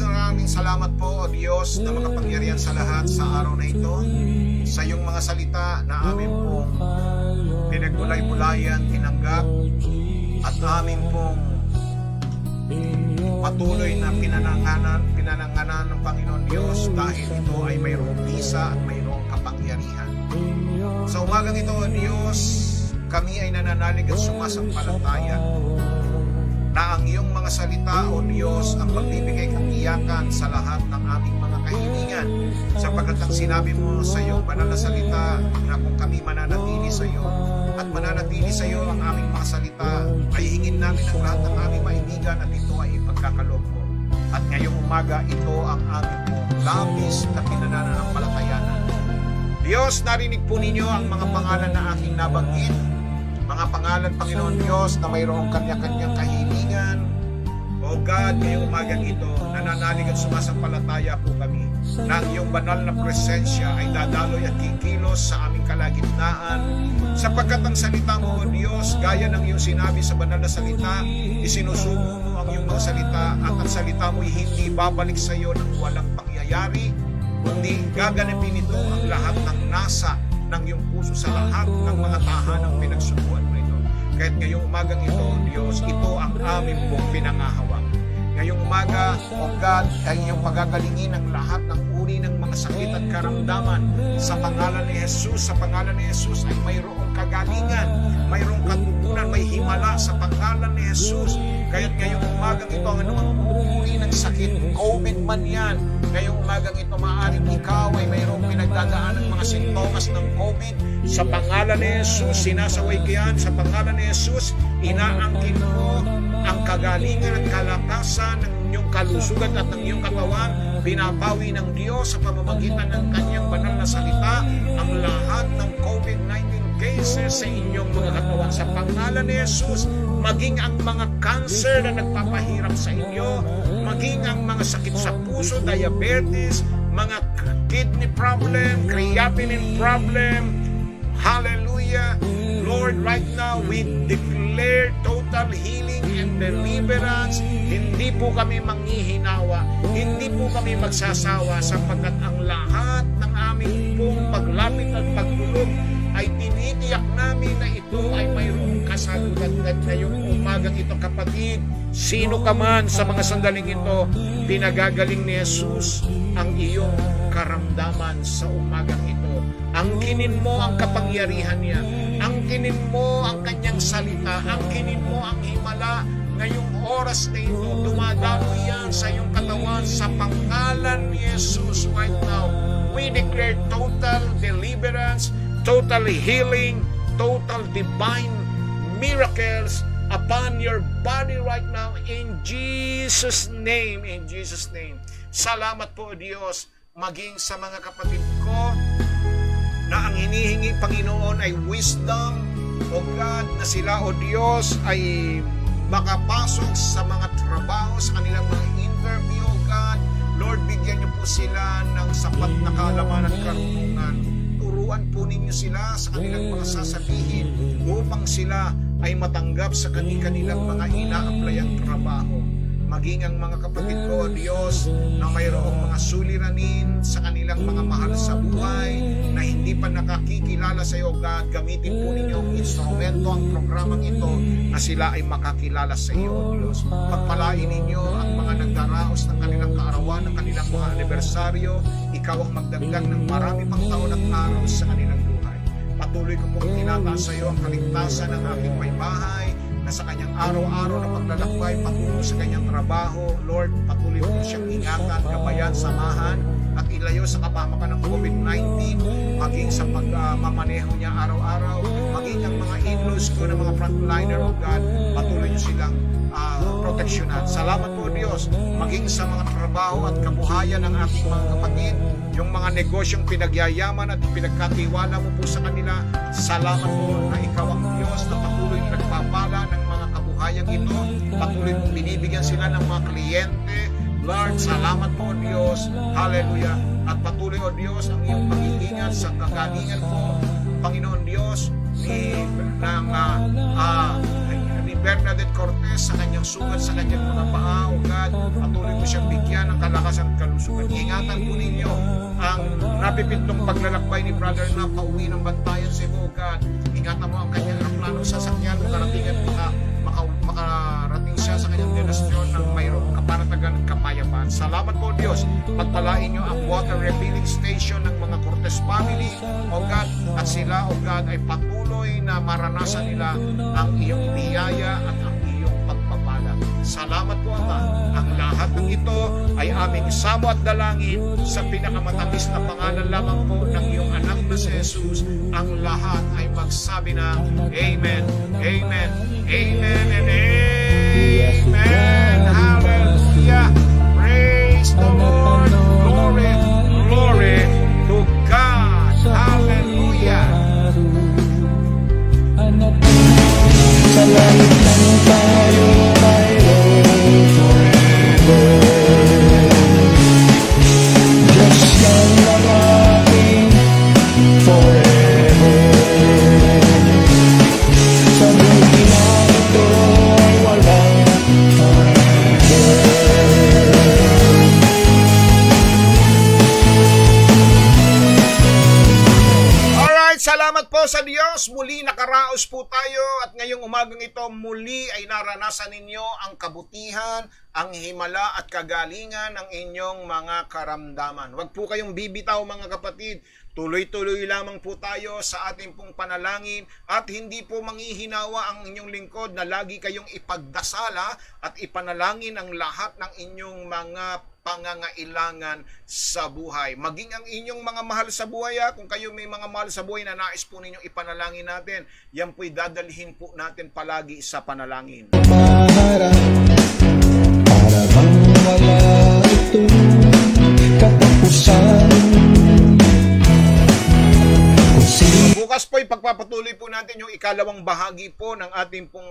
Maraming salamat po, O Diyos na makapangyarihan sa lahat sa araw na ito, sa iyong mga salita na amin pong pinagbulay-bulayan, tinanggap, at amin pong patuloy na pinananganan ng Panginoon Diyos dahil ito ay mayroong bisa at mayroong kapangyarihan. Sa umagang ito, O Diyos, kami ay nananalig at sumasampalataya na ang iyong mga salita, O Diyos, ang magbibigay katiyakan sa lahat ng aming mga kahilingan. Sapagkat ang sinabi mo sa iyong banal na salita na kung kami mananatili sa iyo at mananatili sa iyo ang aming mga salita, ay hingin namin ang lahat ng aming maibigan at ito ay ipagkakaloob mo. At ngayong umaga, ito ang aming pong labis na pinananampalatayanan. Diyos, narinig po ninyo ang mga pangalan na aking nabanggit. Mga pangalan, Panginoon Diyos, na mayroong kanya-kanyang kahilingan. O God, ngayong umagang ito, nananalig at sumasampalataya po kami na ang iyong banal na presensya ay dadaloy at kikilos sa aming kalagitnaan. Sapagkat ang salita mo, O Diyos, gaya ng iyong sinabi sa banal na salita, isinusumo mo ang iyong mga salita at ang salita mo ay hindi babalik sa iyo ng walang pangyayari, kundi gaganapin ito ang lahat ng nasa ng iyong puso sa lahat ng mga tahanang pinagsubuan mo ito. Kahit ngayong umagang ito, O Diyos, ito ang aming pong pinangahawak. Ngayong umaga, O God, ay iyong pagagalingin ang lahat ng uri ng mga sakit at karamdaman. Sa pangalan ni Jesus, sa pangalan ni Jesus ay mayroong kagalingan, mayroong katugunan, may himala sa pangalan ni Jesus. Kaya't ngayong umagang ito, ang anumang uri ng sakit, COVID man yan, ngayong umagang ito, maaaring ikaw ay mayroong pinagdadaan ng mga sintomas ng COVID. Sa pangalan ni Jesus, sinasaway ko yan. Sa pangalan ni Jesus, inaangkin mo ang kagalingan at kalakasan ng inyong kalusugan at ng iyong katawan. Binabawi ng Diyos sa pamamagitan ng kanyang banal na salita ang lahat ng COVID-19 cases sa inyong mga katawan. Sa pangalan ni Jesus, maging ang mga cancer na nagpapahirap sa inyo, maging ang mga sakit sa puso, diabetes, mga kidney problem, creatinine problem. Hallelujah. Lord, right now we declare total healing and deliverance. Hindi po kami manghihinawa, hindi po kami magsasawa, sapagkat ang lahat ng aming pong paglapit at pagtulog ay tinitiyak namin na ito ay mayroong kasagutan. At ngayong umagang ito, kapatid, sino ka man sa mga sandaling ito, pinagagaling ni Jesus ang iyong karamdaman sa umagang ito. Angkinin mo ang kapangyarihan niya, angkinin mo ang kanyang salita, angkinin mo ang himala. Ngayong oras na ito, dumadalo yan sa iyong katawan sa pangalan ni Jesus right now. We declare total deliverance, total healing, total divine miracles upon your body right now in Jesus' name. In Jesus' name. Salamat po, Diyos, maging sa mga kapatid ko na ang hinihingi, Panginoon, ay wisdom, O God, na sila, O Diyos, ay makapasok sa mga trabaho, sa kanilang mga interview, O God. Lord, bigyan niyo po sila ng sapat na kaalaman at karunungan. Turuan po ninyo sila sa kanilang mga sasabihin upang sila ay matanggap sa kanilang mga ina-applyang trabaho. Maging ang mga kapatid ko, O Diyos, na mayroong mga suliranin sa kanilang mga mahal sa buhay, na hindi pa nakakikilala sa iyo, God, gamitin po ninyong instrumento ang programang ito na sila ay makakilala sa iyo, O Diyos. Pagpalain ninyo ang mga nagdaraos ng kanilang kaarawan, ng kanilang mga anibersaryo. Ikaw ang magdagdag ng marami pang taon at araw sa kanilang buhay. Patuloy ko pong tinataas sa iyo ang kaligtasan ng aking may bahay, na sa kanyang araw-araw na paglalakbay patungo sa kanyang trabaho. Lord, patuloy mo siyang ingatan, gabayan, samahan, at ilayo sa kapamakan ng COVID-19, maging sa pagmamaneho niya araw-araw, maging ang mga in-laws ko na mga frontliner, O God, patuloy niyo silang proteksyonan. Salamat po, Diyos, maging sa mga trabaho at kabuhayan ng ating mga kapatid, yung mga negosyong pinagyayaman at pinagkatiwala mo po sa kanila. Salamat po na ikaw ang Diyos na patuloy nagpapala ng mga kabuhayan ito, patuloy mong binibigyan sila ng mga kliyente. Lord, salamat po, Diyos. Hallelujah. At patuloy, O Diyos, ang iyong pag-iingat sa kagalingan po, Panginoon Diyos, ni Bernadette Cortez sa kanyang sugat, sa kanyang mga paa, O God, patuloy mo siyang bigyan ng kalakasan at kalusugan. Ingatan po ninyo ang napipintong paglalakbay ni Brother na pauwi ng Bantayan, Cebu, O God. Ingatan mo ang kanyang aeroplano sasakyan, makarating siya sa kanyang destinasyon ng mayroong kapanatagan kaliwanagan at kapayapaan. Salamat po Diyos. Pagpalain niyo ang water refilling station ng mga Cortez family, O God, at sila, O God, ay patuloy na maranasan nila ang iyong biyaya at ang iyong pagpapala. Salamat po Ama. Ang lahat ng ito ay aming samo at dalangin sa pinakamatamis na pangalan lamang po ng iyong anak na si Jesus. Ang lahat ay magsabi na Amen, Amen, Amen, and Amen. Hallelujah. Praise the Lord. Glory, glory to God. Hallelujah. Sa langit lang tayo mayroon forever. Diyos yan ang ating forever. Sa buhay na ito ay walang forever. Alright, salamat po sa Diyos. Muli nakaraos po tayo at ngayong umagang ito muli ay naranasan ninyo ang kabutihan, ang himala at kagalingan ng inyong mga karamdaman. Huwag po kayong bibitaw mga kapatid. Tuloy-tuloy lamang po tayo sa ating pong panalangin at hindi po manghihinawa ang inyong lingkod na lagi kayong ipagdasala at ipanalangin ang lahat ng inyong mga pangangailangan sa buhay. Maging ang inyong mga mahal sa buhay, kung kayo may mga mahal sa buhay na nais po ninyong ipanalangin natin, yan po'y dadalhin po natin palagi sa panalangin. Maharap para bang wala itong katapusan. Kung sino Bukas po ipagpapatuloy po natin yung ikalawang bahagi po ng ating pong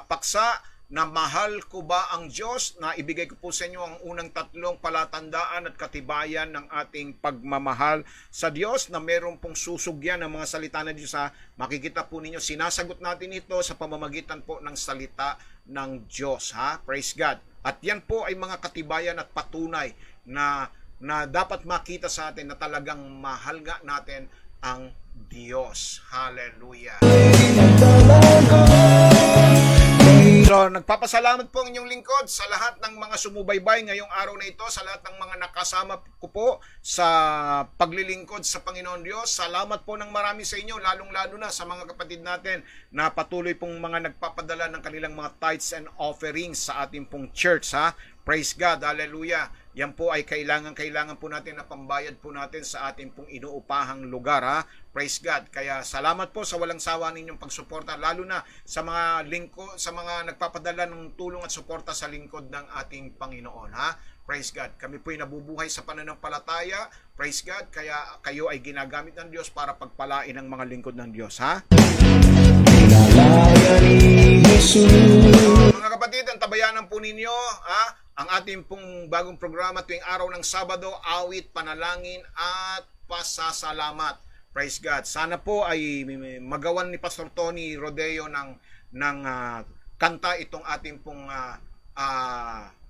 paksa na mahal ko ba ang Diyos, na ibigay ko po sa inyo ang unang tatlong palatandaan at katibayan ng ating pagmamahal sa Diyos, na meron pong susugyan ng mga salita ng Diyos. Makikita po ninyo, sinasagot natin ito sa pamamagitan po ng salita ng Diyos. Praise God. At yan po ay mga katibayan at patunay na dapat makita sa atin na talagang mahal nga natin ang Diyos. Hallelujah. So, nagpapasalamat po ang inyong lingkod sa lahat ng mga sumubaybay ngayong araw na ito, sa lahat ng mga nakasama ko po sa paglilingkod sa Panginoon Diyos. Salamat po ng marami sa inyo, lalong-lalo na sa mga kapatid natin na patuloy pong mga nagpapadala ng kanilang mga tithes and offerings sa ating pong church. Praise God, hallelujah. Yan po ay kailangan po natin na pambayad po natin sa ating pong inuupahang lugar. Praise God. Kaya salamat po sa walang sawa ninyong pagsuporta, lalo na sa mga lingkod, sa mga nagpapadala ng tulong at suporta sa lingkod ng ating Panginoon. Praise God. Kami po ay nabubuhay sa pananampalataya. Praise God. Kaya kayo ay ginagamit ng Diyos para pagpalain ang mga lingkod ng Diyos. pinalaya ni Jesus. Mga kapatid, ang tabayanan po ninyo, ang ating pong bagong programa tuwing araw ng Sabado, awit, panalangin at pasasalamat. Praise God. Sana po ay magawan ni Pastor Tony Rodeo ng kanta itong ating pong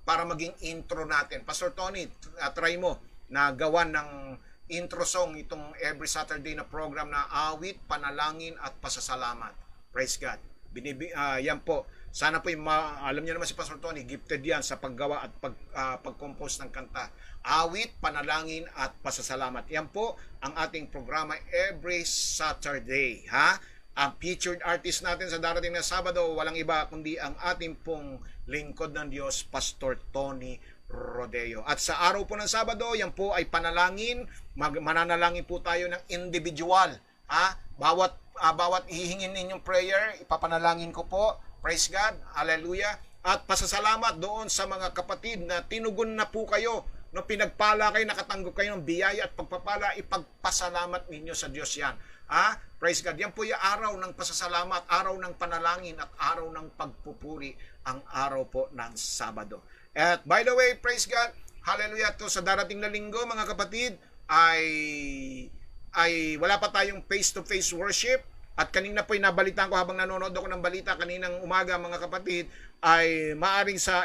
para maging intro natin. Pastor Tony, try mo na gawan ng intro song itong every Saturday na program na awit, panalangin at pasasalamat. Praise God. Yan po. Sana po alam niyo naman si Pastor Tony, gifted yan sa paggawa at pag-compose ng kanta. Awit, panalangin at pasasalamat. Yan po ang ating programa every Saturday. Ang featured artist natin sa darating na Sabado, walang iba kundi ang ating pong lingkod ng Diyos, Pastor Tony Rodeo. At sa araw po ng Sabado, yan po ay panalangin. Mananalangin po tayo ng individual. Bawat hihingin ninyong prayer, ipapanalangin ko po. Praise God. Hallelujah. At pasasalamat doon sa mga kapatid na tinugon na po kayo. No, pinagpala kayo, nakatanggap kayo ng biyaya at pagpapala, ipagpasalamat ninyo sa Diyos yan. Praise God. Yan po yung araw ng pasasalamat, araw ng panalangin at araw ng pagpupuri, ang araw po ng Sabado. At by the way, praise God, hallelujah, to sa darating na linggo mga kapatid ay wala pa tayong face-to-face worship. At kanina po nabalitaan ko habang nanonood ako ng balita kaninang umaga mga kapatid, ay maaring sa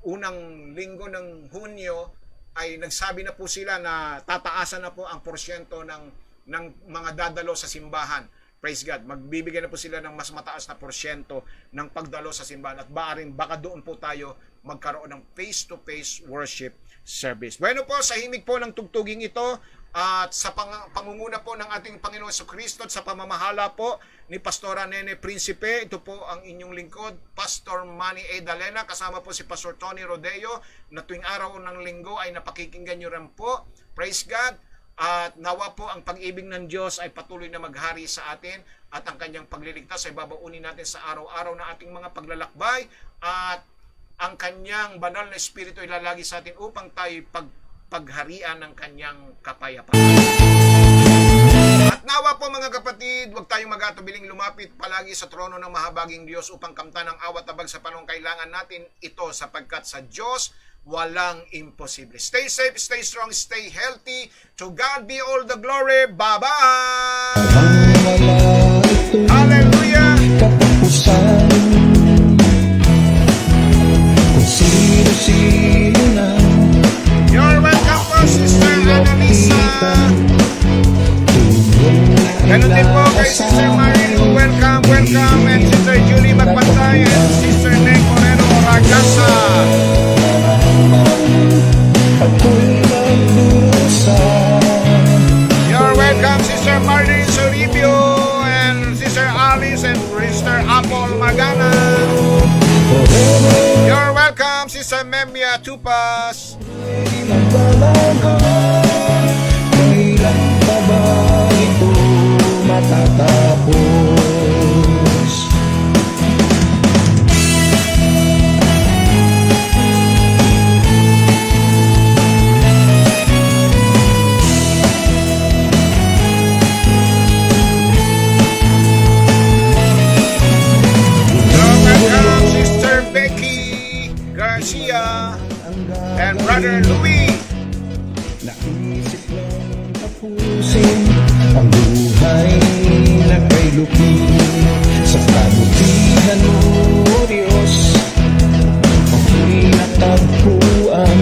unang linggo ng Hunyo ay nagsabi na po sila na tataasan na po ang porsyento ng mga dadalo sa simbahan. praise God, magbibigay na po sila ng mas mataas na porsyento ng pagdalo sa simbahan at baka doon po tayo magkaroon ng face-to-face worship service. Bueno po, sa himig po ng tugtuging ito at sa pangunguna po ng ating Panginoon Jesucristo at sa pamamahala po ni Pastora Nene Principe, ito po ang inyong lingkod, Pastor Manny A. Dalena, kasama po si Pastor Tony Rodeo, na tuwing araw ng linggo ay napakikinggan nyo rin po. Praise God! At nawa po ang pag-ibig ng Diyos ay patuloy na maghari sa atin at ang kanyang pagliligtas ay babaunin natin sa araw-araw na ating mga paglalakbay at ang kanyang banal na espiritu ay lalagi sa atin upang tayo pagharian ng kanyang kapayapaan. At nawa po mga kapatid, huwag tayong mag-atubiling lumapit palagi sa trono ng mahabaging Diyos upang kamtan ang awat tabag sa panong kailangan natin ito sapagkat sa Diyos walang imposible. Stay safe, stay strong, stay healthy. To God be all the glory. Bye-bye! Wala itong Hallelujah! katapusan. Kung sino-sino na You're welcome po, Sister Annalisa. Ganun din po kay Sister Marilu. Welcome, welcome. And Sister Julie Magpantay and Sister Neng Moreno Ragasa. ako'y magdurusa. You're welcome, Sister Marlene Soribio and Sister Alice and Sister Apple Magana. You're welcome, Sister Memia Tupas. Di magbabago, kailan pa ba ito matatapos? You're welcome, Sister Becky Garcia and Brother Louis. Naisip lang tapusin ang buhay na kay lupin. Sa kabutihan mo, Diyos, ako'y natagpuan.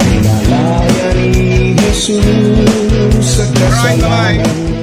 Pinalaya ni Jesus sa kasalanan.